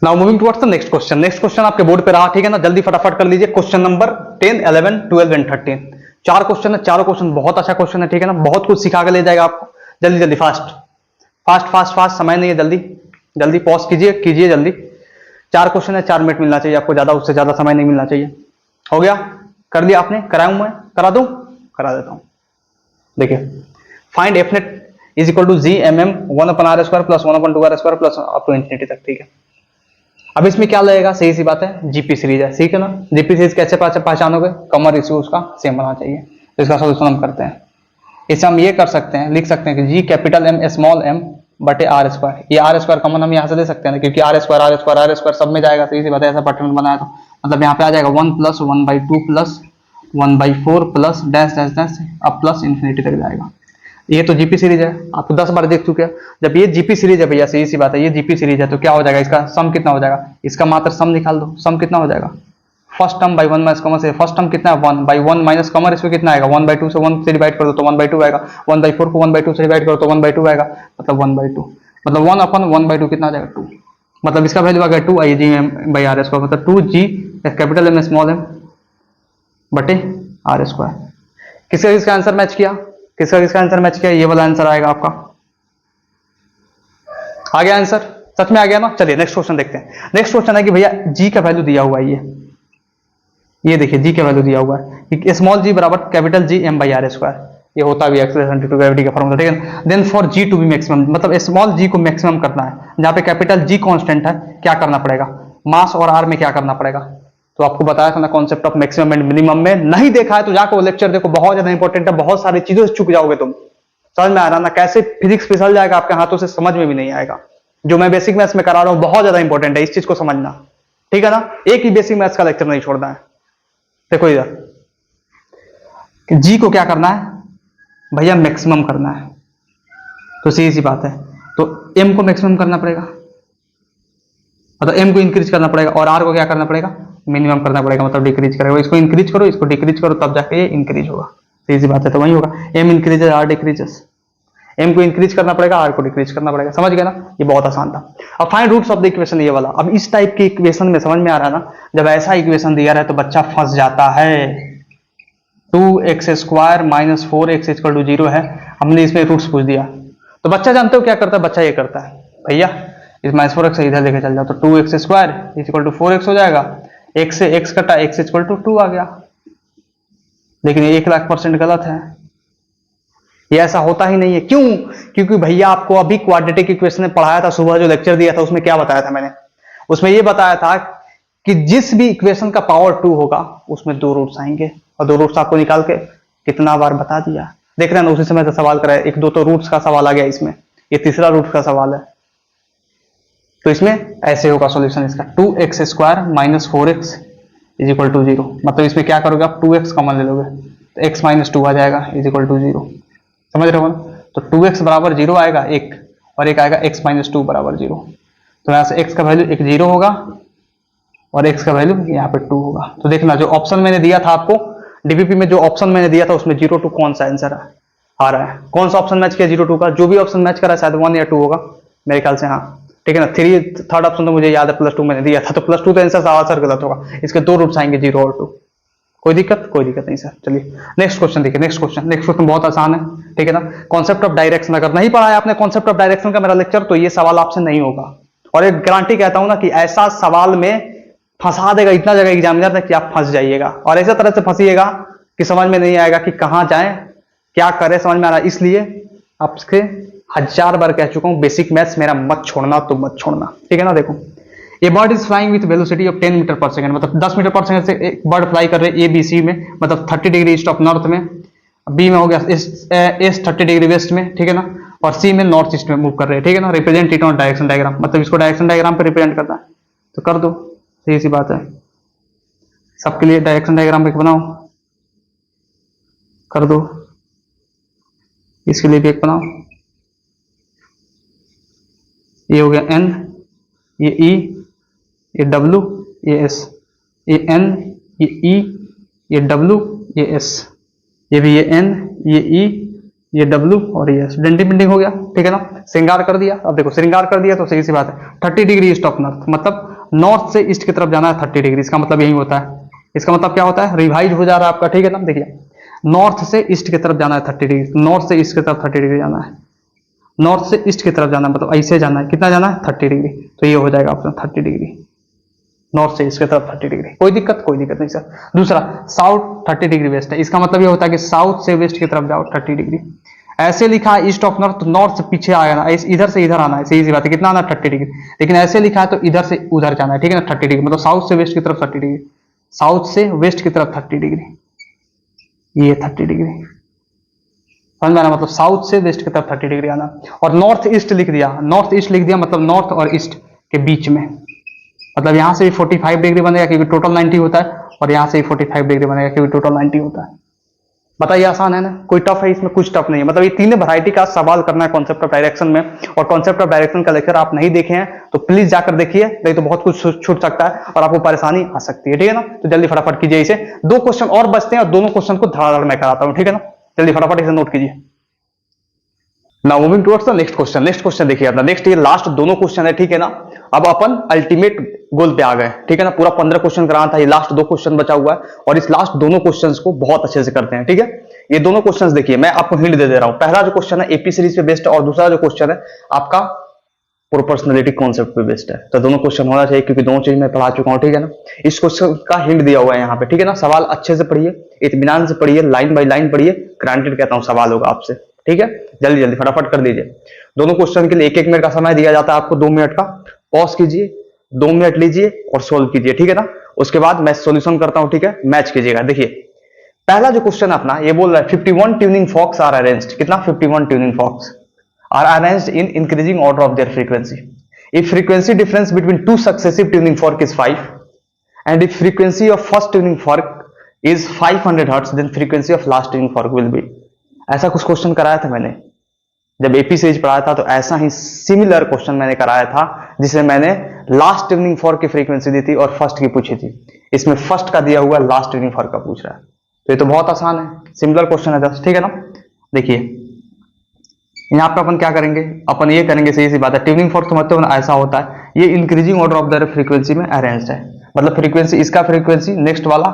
Now moving towards the next question. Next question आपके बोर्ड पे रहा, ठीक है ना, जल्दी फटाफट कर लीजिए। क्वेश्चन नंबर 10 11 12 एंड 13, 4 क्वेश्चन है, चारों क्वेश्चन बहुत अच्छा क्वेश्चन है, ठीक है ना, बहुत कुछ सिखा के ले जाएगा आपको। जल्दी जल्दी फास्ट फास्ट फास्ट फास्ट, समय नहीं है, जल्दी जल्दी पॉज कीजिए कीजिए जल्दी। 4 क्वेश्चन है, 4 मिनट मिलना चाहिए आपको, ज्यादा उससे ज्यादा समय नहीं मिलना चाहिए। हो गया, कर दिया आपने, कराऊं मैं, करा दूं, करा देता हूं। देखिए, find F net is equal to G M M 1/r² plus 1/2r² plus up to infinity तक, ठीक है। अब इसमें क्या लगेगा, सही सी बात है, जीपी सीरीज है, ठीक है ना। जीपी सीरीज कैसे पहचानोगे, कॉमन रेशियो उसका सेम होना चाहिए, तो इसका सोल्यूशन हम करते हैं। इसे हम ये कर सकते हैं, लिख सकते हैं कि G capital M small M बटे r², ये r² कॉमन हम यहाँ से ले सकते हैं ना, क्योंकि r² सब में जाएगा, सही सी बात है, ऐसा पैटर्न बनाया तो मतलब यहाँ पे आ जाएगा 1 + 1/2 plus 1/4 plus dash dash dash अब प्लस इंफिनिटी तक जाएगा। ये तो जीपी सीरीज है, आपको 10 बार देख चुके हैं। जब ये जीपी सीरीज है भैया, सही सी बात है, ये जीपी सीरीज है, तो क्या हो जाएगा, इसका सम कितना हो जाएगा, इसका मात्र सम निकाल दो, सम कितना हो जाएगा, first term by 1 minus common से, फर्स्ट टर्म कितना है 1 बाई 1 माइनस कॉमन, इसमें कितना आएगा 1/2 से 1 से डिवाइड कर दो तो 1/2 आएगा, 1/4 को 1/2 से डिवाइड करो तो 1/2 आएगा, मतलब 1/2, मतलब 1/1/2 कितना आ जाएगा 2, मतलब इसका वैल्यू आ गया 2 आई जी एम बाई r², मतलब 2g capital M small M बटे r²। किसका किसका आंसर मैच किया, किसका किसका आंसर मैच किया, ये वाला आंसर आएगा आपका, आ गया आंसर, सच में आ गया ना। चलिए नेक्स्ट क्वेश्चन देखते हैं। नेक्स्ट क्वेश्चन है कि भैया जी का वैल्यू दिया हुआ है, ये देखिए जी का वैल्यू दिया हुआ है कि स्मॉल जी बराबर capital G M by r², ये होता भी एक्सेलरेशन ड्यू टू ग्रेविटी का फॉर्मूला, ठीक है। Then for G to be maximum, मतलब स्मॉल जी को मैक्सिमम करना है, जहां पे कैपिटल जी कांस्टेंट है, क्या करना पड़ेगा, मास और आर में क्या करना पड़ेगा, तो आपको बताया था ना concept of maximum and minimum में, नहीं देखा है तो जाकर वो लेक्चर देखो, बहुत ज्यादा इंपॉर्टेंट है, बहुत सारी चीजों से चूक जाओगे तुम, समझ में आ रहा ना, कैसे फिजिक्स फिसल जाएगा आपके हाथों से, समझ में भी नहीं आएगा। जो मैं बेसिक मैथ्स में करा रहा हूं बहुत ज्यादा इंपॉर्टेंट है, इस चीज को समझना, ठीक है ना, एक ही बेसिक मैथ्स का लेक्चर नहीं छोड़ना है। देखो इधर जी को क्या करना है भैया, मैक्सिमम करना है, तो सीधी सी बात है, तो एम को मैक्सिमम करना पड़ेगा, मतलब एम को इंक्रीज करना पड़ेगा, और आर को क्या करना पड़ेगा, मिनिमम करना पड़ेगा, मतलब डिक्रीज करेगा, इसको इंक्रीज करो इसको डिक्रीज करो तब जाके ये इंक्रीज होगा, सीधी सी बात है, तो वही होगा, M increases R decreases, M को इंक्रीज करना पड़ेगा, आर को डिक्रीज करना पड़ेगा, समझ गया ना, ये बहुत आसान था। अब find roots of the equation, ये वाला, अब इस टाइप के इक्वेशन में समझ में आ रहा है ना, जब ऐसा इक्वेशन दिया रहा है तो बच्चा फंस जाता है। 2x² - 4x = 0 है, हमने इसमें रूट्स पूछ दिया, तो बच्चा जानते हो क्या करता है, बच्चा ये करता है भैया इस -4x से इधर लेके चल जाओ, तो 2x² = 4x हो जाएगा, x से x कटा, x = 2 आ गया, लेकिन ये 1,00,000% गलत है, ये ऐसा होता ही नहीं है। क्यों, क्योंकि भैया आपको अभी क्वाड्रेटिक इक्वेशन में पढ़ाया था, सुबह जो लेक्चर दिया था उसमें क्या बताया था मैंने, उसमें ये बताया था कि जिस भी इक्वेशन का पावर 2 होगा उसमें 2 रूट्स आएंगे, और 2 रूट्स आपको निकाल के कितना बार बता दिया, देख रहे हैं ना, उसी समय से सवाल कराया, 1 2 तो रूट्स का सवाल आ गया इसमें, ये तीसरा रूट का सवाल है, तो इसमें ऐसे होगा सॉल्यूशन इसका, 2x² - 4x = 0, मतलब इसमें क्या करोगे आप, 2x कॉमन ले लोगे तो x - 2 आ जाएगा = 0, समझ रहे हो ना, तो 2x बराबर 0 आएगा 1, और एक आएगा x माइनस टू बराबर 0। तो यहाँ से x का वैल्यू एक 0 होगा और x का वैल्यू यहाँ पे 2 होगा। तो देखना जो ऑप्शन मैंने दिया था आपको डीपीपी में, जो ऑप्शन मैंने दिया था उसमें 0 2 कौन सा आंसर आ रहा है, कौन सा ऑप्शन मैच किया 0 2 का, जो भी ऑप्शन मैच करा है शायद 1 या 2 होगा मेरे ख्याल से। हाँ ठीक है ना, थर्ड ऑप्शन तो मुझे याद है +2 मैंने दिया था, तो +2 तो आंसर गलत होगा। इसके दो रूट्स आएंगे 0 और 2। कोई दिक्कत नहीं सर। चलिए नेक्स्ट क्वेश्चन देखिए। नेक्स्ट क्वेश्चन बहुत आसान है, ठीक है ना। कॉन्सेप्ट ऑफ डायरेक्शन, अगर नहीं पढ़ा है आपने कॉन्सेप्ट ऑफ डायरेक्शन का मेरा लेक्चर, तो ये सवाल आपसे नहीं होगा। और एक गारंटी कहता हूं ना कि ऐसा सवाल में फंसा देगा इतना जगह एग्जामिनर कि आप फंस जाइएगा, और ऐसा तरह से फंसिएगा कि समझ में नहीं आएगा कि कहां जाएं क्या करें, समझ में आ रहा है। इसलिए आपसे 1000 बार कह चुका हूं, बेसिक मैथ्स मेरा मत छोड़ना तो मत छोड़ना, ठीक है ना। देखो a bird is flying with velocity of 10 metre per second, मतलब 10 मीटर पर सेकंड से एक बर्ड फ्लाई कर रहे ए बी सी में, मतलब 30 डिग्री ईस्ट ऑफ नॉर्थ में, बी में हो गया एस 30 डिग्री वेस्ट में, ठीक है ना, और सी में नॉर्थ ईस्ट में मूव कर रहे हैं, ठीक है ना। Represent it on direction diagram, मतलब इसको डायरेक्शन डायग्राम पे रिप्रेजेंट करना है तो कर दो, सही सी बात है। सबके लिए डायरेक्शन डायग्राम एक बनाओ, कर दो, इसके लिए भी एक बनाओ। ये हो गया एन, ये ई, ये डब्ल्यू, ये एस, ये एन, ये ई, ये डब्ल्यू, ये एस, ये भी ये एन, ये ई, ये डब्ल्यू और ये एस। डेंटिंग बिंडिंग हो गया, ठीक है ना। श्रृंगार कर दिया। अब देखो श्रृंगार कर दिया तो सही सी बात है, 30 डिग्री ईस्ट ऑफ नॉर्थ, मतलब नॉर्थ से ईस्ट की तरफ जाना है 30 डिग्री। इसका मतलब यही होता है, इसका मतलब क्या होता है, रिवाइज हो जा रहा है आपका, ठीक है ना। देखिए नॉर्थ से ईस्ट की तरफ जाना है 30 डिग्री, नॉर्थ से ईस्ट की तरफ 30 डिग्री जाना है, नॉर्थ से ईस्ट की तरफ जाना है, मतलब ऐसे जाना है, कितना जाना है 30 डिग्री। तो ये हो जाएगा ऑप्शन 30 डिग्री, नॉर्थ से ईस्ट की तरफ 30 डिग्री। कोई दिक्कत नहीं सर। दूसरा साउथ 30 डिग्री वेस्ट है, इसका मतलब ये होता है कि साउथ से वेस्ट की तरफ जाओ 30 डिग्री। ऐसे लिखा है ईस्ट ऑफ नॉर्थ, तो नॉर्थ से पीछे आना है, इधर से इधर आना है, सही सी बात है। कितना आना है 30 डिग्री, लेकिन ऐसे लिखा है तो इधर से उधर जाना है, ठीक है ना। 30 डिग्री मतलब साउथ से वेस्ट की तरफ 30 डिग्री, साउथ से वेस्ट की तरफ 30 डिग्री, ये 30 डिग्री समझ में आना, मतलब साउथ से वेस्ट की तरफ 30 डिग्री आना। और नॉर्थ ईस्ट लिख दिया, नॉर्थ ईस्ट लिख दिया, मतलब नॉर्थ और ईस्ट के बीच में, मतलब यहां से 45 डिग्री बनेगा क्योंकि टोटल 90 होता है, और यहां से 45 डिग्री बनेगा क्योंकि टोटल 90 होता है। बताइए आसान है ना, कोई टफ है इसमें, कुछ टफ नहीं है। मतलब ये तीनों वैरायटी का सवाल करना है कॉन्सेप्ट ऑफ डायरेक्शन में, और कॉन्सेप्ट ऑफ डायरेक्शन का लेक्चर आप नहीं देखे हैं तो प्लीज जाकर देखिए, नहीं तो बहुत कुछ छूट सकता है और आपको परेशानी आ सकती है, ठीक है ना। तो जल्दी फटाफट कीजिए इसे, 2 क्वेश्चन और बचते हैं और दोनों क्वेश्चन को धड़ाधड़ मैं कराता हूं, ठीक है ना। जल्दी फटाफट इसे नोट कीजिए। Now moving towards the next question. Next question देखिए अपना, नेक्स्ट ये लास्ट दोनों क्वेश्चन है, ठीक है ना। अब अपन अल्टीमेट गोल पे आ गए, ठीक है ना। पूरा 15 क्वेश्चन कराना था, ये लास्ट 2 क्वेश्चन बचा हुआ है, और इस लास्ट दोनों क्वेश्चंस को बहुत अच्छे से करते हैं, ठीक है। ये दोनों क्वेश्चंस देखिए, मैं आपको हिंट दे रहा हूं। पहला जो क्वेश्चन है एपी सीरीज पे बेस्ड है, और दूसरा जो क्वेश्चन है आपका प्रोपोर्शनलिटी कॉन्सेप्ट पे बेस्ड है। तो दोनों क्वेश्चन होना चाहिए क्योंकि दोनों चीज मैं पढ़ा चुका हूं, ठीक है ना। इस क्वेश्चन का हिंट दिया हुआ है यहाँ पे, ठीक है ना। सवाल अच्छे से पढ़िए, इत्मीनान से पढ़िए, लाइन बाय लाइन पढ़िए, ग्रांटेड कहता हूं सवाल होगा आपसे, ठीक है। जल्दी जल्दी फटाफट कर दीजिए। दोनों क्वेश्चन के लिए 1-1 मिनट का समय दिया जाता है आपको, 2 मिनट का। पॉज कीजिए, 2 मिनट लीजिए और सोल्व कीजिए, ठीक है ना। उसके बाद मैं सॉल्यूशन करता हूं, ठीक है, मैच कीजिएगा। देखिए पहला जो क्वेश्चन अपना ये बोल रहा है 51 ट्यूनिंग फॉक्स आर अरेंज्ड, कितना 51 tuning forks are arranged in increasing order of their frequency. If frequency difference between 2 successive tuning fork is 5 and if frequency of first tuning fork is 500 hertz, then frequency of last tuning fork will be. ऐसा कुछ question कराया था मैंने जब AP series पढ़ाया था, तो ऐसा ही सिमिलर क्वेश्चन मैंने कराया था, जिसमें मैंने लास्ट ट्यूनिंग फॉर्क की फ्रीक्वेंसी दी थी और फर्स्ट की पूछी थी। इसमें फर्स्ट का दिया हुआ, लास्ट ट्यूनिंग फॉर्क का पूछ रहा है, तो ये तो बहुत आसान है, सिमिलर क्वेश्चन है जस्ट, ठीक है ना। देखिए यहां पे अपन क्या करेंगे, अपन ये करेंगे, सही सी बात है। ट्यूनिंग फॉर्क समझते हो ना, ऐसा होता है, ये increasing order of the frequency में अरेंज्ड है, मतलब फ्रीक्वेंसी, इसका फ्रीक्वेंसी नेक्स्ट वाला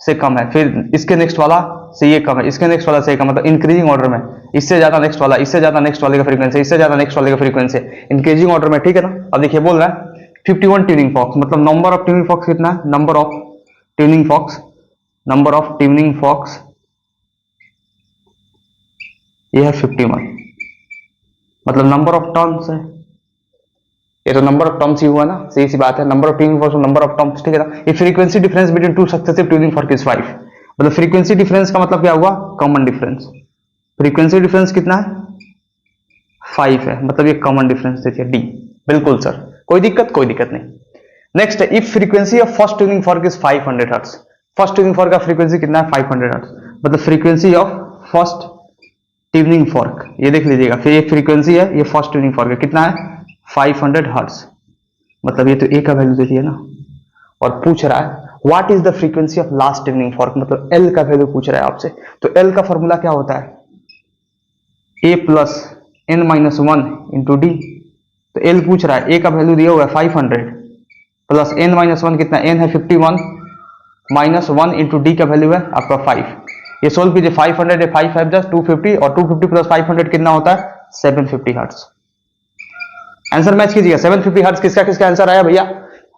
से कम है, फिर इसके नेक्स्ट वाला से ये कम है, इसके नेक्स्ट वाला से कम, मतलब इंक्रीजिंग ऑर्डर में, इससे ज्यादा नेक्स्ट वाला, इससे ज्यादा नेक्स्ट वाले का फ्रीक्वेंसी, इससे ज्यादा नेक्स्ट वाले का फ्रीक्वेंसी, इंक्रीजिंग ऑर्डर में, ठीक है ना। अब देखिए बोल रहा है 51 ट्यूनिंग फॉक्स, मतलब नंबर ऑफ ट्यूनिंग फॉक्स कितना है, number of tuning forks, number of tuning forks ये है 51, मतलब नंबर ऑफ टर्म्स है, ये तो नंबर ऑफ टर्म्स ही हुआ ना, सही सी बात है। Number of tuning forex, number of terms, ठीक है ना। ये frequency difference between 2 successive tuning fork is 5, मतलब फ्रीक्वेंसी डिफरेंस का मतलब क्या हुआ, कॉमन डिफरेंस। फ्रीक्वेंसी डिफरेंस कितना है, 5 है, मतलब ये कॉमन डिफरेंस देखिए डी। बिल्कुल सर, कोई दिक्कत नहीं। नेक्स्ट है if frequency of first tuning fork is 500 hertz. First tuning fork का फ्रीक्वेंसी कितना है, 500 हर्ट्ज, मतलब frequency of first tuning fork, ये देख लीजिएगा। फिर एक फ्रीक्वेंसी है, ये फर्स्ट ट्यूनिंग फॉर्क है, कितना है 500 हर्ट्ज, मतलब ये तो ए का वैल्यू दे दिया ना। और पूछ रहा है what is the frequency of last tuning fork, मतलब एल का वैल्यू पूछ रहा है आपसे। तो एल का फॉर्मूला क्या होता है, a plus n minus one into d. तो एल पूछ रहा है, ए का वैल्यू दिया हुआ है 500 प्लस एन माइनस वन, कितना एन है 51 माइनस वन इंटू डी का वैल्यू है आपका 5। ये सोल्व कीजिए, 500 है 5 5 10 250 और 250 प्लस 500 कितना होता है 750 हर्ट्ज। आंसर मैच कीजिएगा, 750 हर्ट्ज किसका किसका आंसर आया भैया,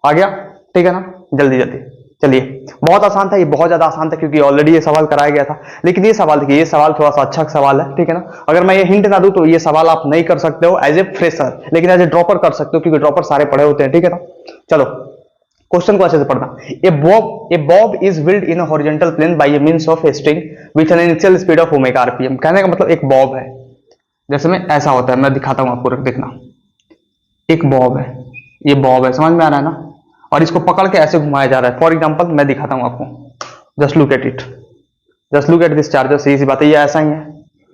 आ गया, ठीक है ना। जल्दी जल्दी चलिए, बहुत आसान था ये, बहुत ज्यादा आसान था क्योंकि ऑलरेडी ये सवाल कराया गया था। लेकिन ये सवाल देखिए, ये सवाल थोड़ा सा अच्छा सवाल है, ठीक है ना। अगर मैं ये हिंट ना दूं तो ये सवाल आप नहीं कर सकते हो एज ए फ्रेशर, लेकिन एज ए ड्रॉपर कर सकते हो क्योंकि ड्रॉपर सारे पढ़े होते हैं, ठीक है ना। चलो क्वेश्चन को अच्छे से पढ़ना। A bob is whirled in a horizontal plane by a means of a string with an initial speed of omega rpm. कहने का मतलब एक बॉब है, जैसे में ऐसा होता है, मैं दिखाता हूं आपको, देखना। एक बॉब है, ये बॉब है, समझ में आ रहा है ना, और इसको पकड़ के ऐसे घुमाया जा रहा है। फॉर एग्जांपल मैं दिखाता हूं आपको, just look at it, just look at this charger. सही सी बात है, ये ऐसा ही है,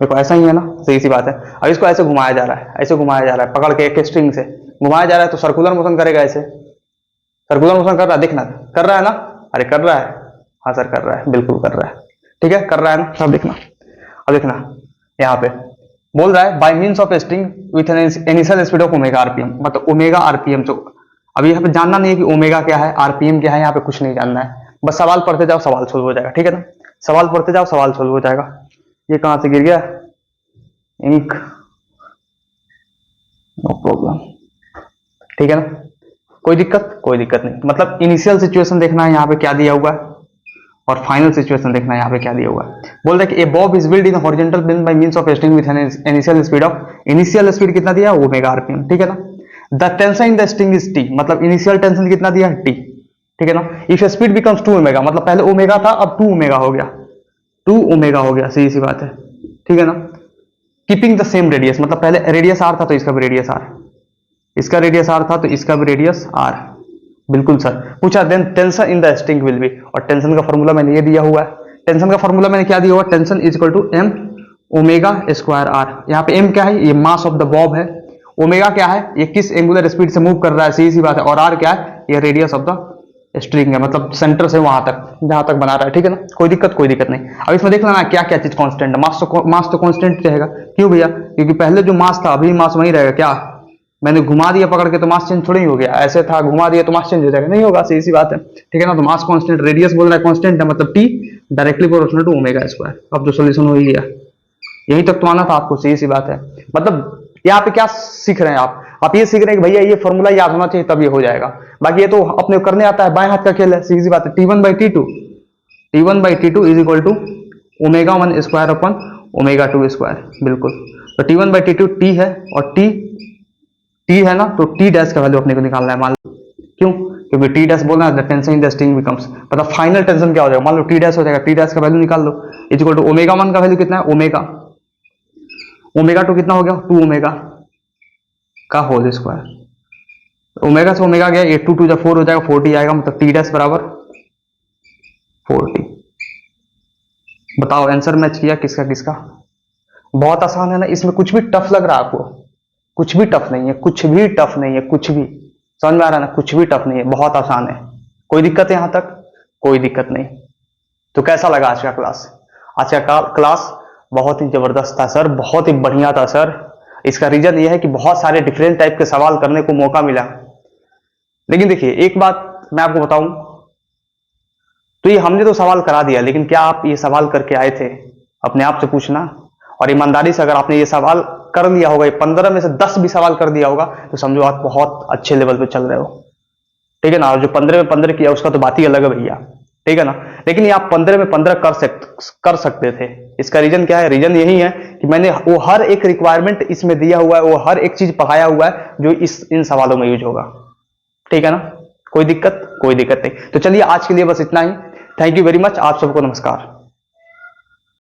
देखो ऐसा ही है ना, सही सी बात है। अब इसको ऐसे घुमाया जा रहा है, ऐसे घुमाया जा रहा है, पकड़ के एक स्ट्रिंग से घुमाया जा रहा है, तो सर्कुलर मोशन करेगा, ऐसे सर्कुलर मोशन कर रहा है, देखना कर रहा है ना, अरे कर रहा है, हाँ सर कर रहा है, बिल्कुल कर रहा है, ठीक है कर रहा है ना सब, देखना। अब देखना यहाँ पे बोल रहा है bye means of string with an initial speed of omega RPM, मतलब ओमेगा आरपीएम। तो अब यहाँ पे जानना नहीं है कि ओमेगा क्या है, आरपीएम क्या है, यहाँ पे कुछ नहीं जानना है, बस सवाल पढ़ते जाओ, सवाल सोल्व हो जाएगा, ठीक है ना। सवाल पढ़ते जाओ, सवाल सोल्व हो जाएगा। ये कहां से गिर गया, इंक, नो प्रॉब्लम, ठीक है ना, कोई दिक्कत, कोई दिक्कत नहीं। मतलब इनिशियल सिचुएशन देखना है यहाँ पे क्या दिया हुआ है, और फाइनल सिचुएशन देखना है यहाँ पे क्या दिया हुआ है। बोल रहा है कि a bob is whirled in horizontal plane by means of string with an initial speed of, initial speed कितना दिया ओमेगा आरपीएम, ठीक है ना। The tension in the string is t, मतलब इनिशियल टेंशन कितना दिया टी, ठीक है ना। इफ स्पीड बिकम्स 2 ओमेगा, मतलब पहले ओमेगा था अब 2 ओमेगा हो गया, 2 ओमेगा हो गया, सही सी बात है, ठीक है ना। कीपिंग द सेम रेडियस, मतलब पहले रेडियस आर था तो इसका भी रेडियस आर, इसका रेडियस आर था तो इसका भी रेडियस आर, बिल्कुल सर। पूछा then tension in the string will be, और टेंशन का फॉर्मूला मैंने ये दिया हुआ है, टेंशन का फॉर्मूला मैंने क्या दिया हुआ, tension is equal to M omega square R. यहाँ पे एम क्या है, ये मास ऑफ द बॉब है, ओमेगा क्या है, ये किस एंगुलर स्पीड से मूव कर रहा है, सही सी बात है, और आर क्या है, ये रेडियस ऑफ द स्ट्रिंग है, मतलब सेंटर से वहां तक जहां तक बना रहा है, ठीक है ना। कोई दिक्कत, कोई दिक्कत नहीं। अब इसमें देख लेना क्या क्या चीज कांस्टेंट है, मास तो कांस्टेंट रहेगा, क्यों भैया, क्योंकि पहले जो मास था अभी मास वही रहेगा। क्या मैंने घुमा दिया पकड़ के तो मास चेंज थोड़ी हो गया, ऐसे था घुमा दिया तो मास चेंज हो जाएगा, नहीं होगा, सही सी बात है, ठीक है ना। तो मास कांस्टेंट, रेडियस बोल रहा है कांस्टेंट है, मतलब T directly proportional to omega square. अब जो सॉल्यूशन हो ही गया, यही तक तो आना था आपको, सही सी बात है। मतलब यहाँ पे क्या सीख रहे हैं आप ये सीख रहे हैं कि भैया ये फॉर्मूला याद होना चाहिए तब ये हो जाएगा, बाकी ये तो अपने करने आता है, बाएं हाथ का खेल है, सीधी सी बात है। T1/T2 is equal to omega 1 square upon omega 2 square, बिल्कुल। तो T1/T2 टी है, और टी है ना, तो टी डैश का वैल्यू अपने को निकालना है, मान लो, क्यों, क्योंकि टी डैश बोलना है tension in the string becomes, मतलब फाइनल टेंशन क्या हो जाएगा, मान लो टी डैश हो जाएगा, टी डैश का वैल्यू निकाल लो, इज इक्वल टू ओमेगा 1 का वैल्यू कितना है, ओमेगा 2 कितना हो गया, 2 ओमेगा का होल स्क्वायर, ओमेगा से ओमेगा गया, ये 2 2 4 हो जाएगा, 40 आएगा, मतलब टी डैश बराबर 40। बताओ आंसर मैच किया किसका किसका, बहुत आसान है ना, इसमें कुछ भी टफ लग रहा है आपको, कुछ भी टफ नहीं है, कुछ भी टफ नहीं है, कुछ भी, समझ में आ रहा है ना, कुछ भी टफ नहीं है, बहुत आसान है। कोई दिक्कत है यहां तक, कोई दिक्कत नहीं। तो कैसा लगा आज का क्लास, आज का क्लास बहुत ही जबरदस्त था सर, बहुत ही बढ़िया था सर। इसका रीजन यह है कि बहुत सारे डिफरेंट टाइप के सवाल करने को मौका मिला। लेकिन देखिए एक बात मैं आपको बताऊं, तो ये हमने तो सवाल करा दिया, लेकिन क्या आप ये सवाल करके आए थे, अपने आप से पूछना, और ईमानदारी से अगर आपने ये सवाल कर लिया होगा, 15 में से 10 भी सवाल कर दिया होगा, तो समझो आप बहुत अच्छे लेवल पे चल रहे हो, ठीक है ना। और जो 15 में 15 किया उसका तो बात ही अलग है भैया, ठीक है ना। लेकिन ये आप 15 में 15 कर सकते थे। इसका रीजन क्या है, रीजन यही है कि मैंने वो हर एक रिक्वायरमेंट इसमें दिया हुआ है, वो हर एक चीज पढ़ाया हुआ है जो इन सवालों में यूज होगा, ठीक है ना। कोई दिक्कत, कोई दिक्कत नहीं। तो चलिए आज के लिए बस इतना ही। थैंक यू वेरी मच, आप सबको नमस्कार।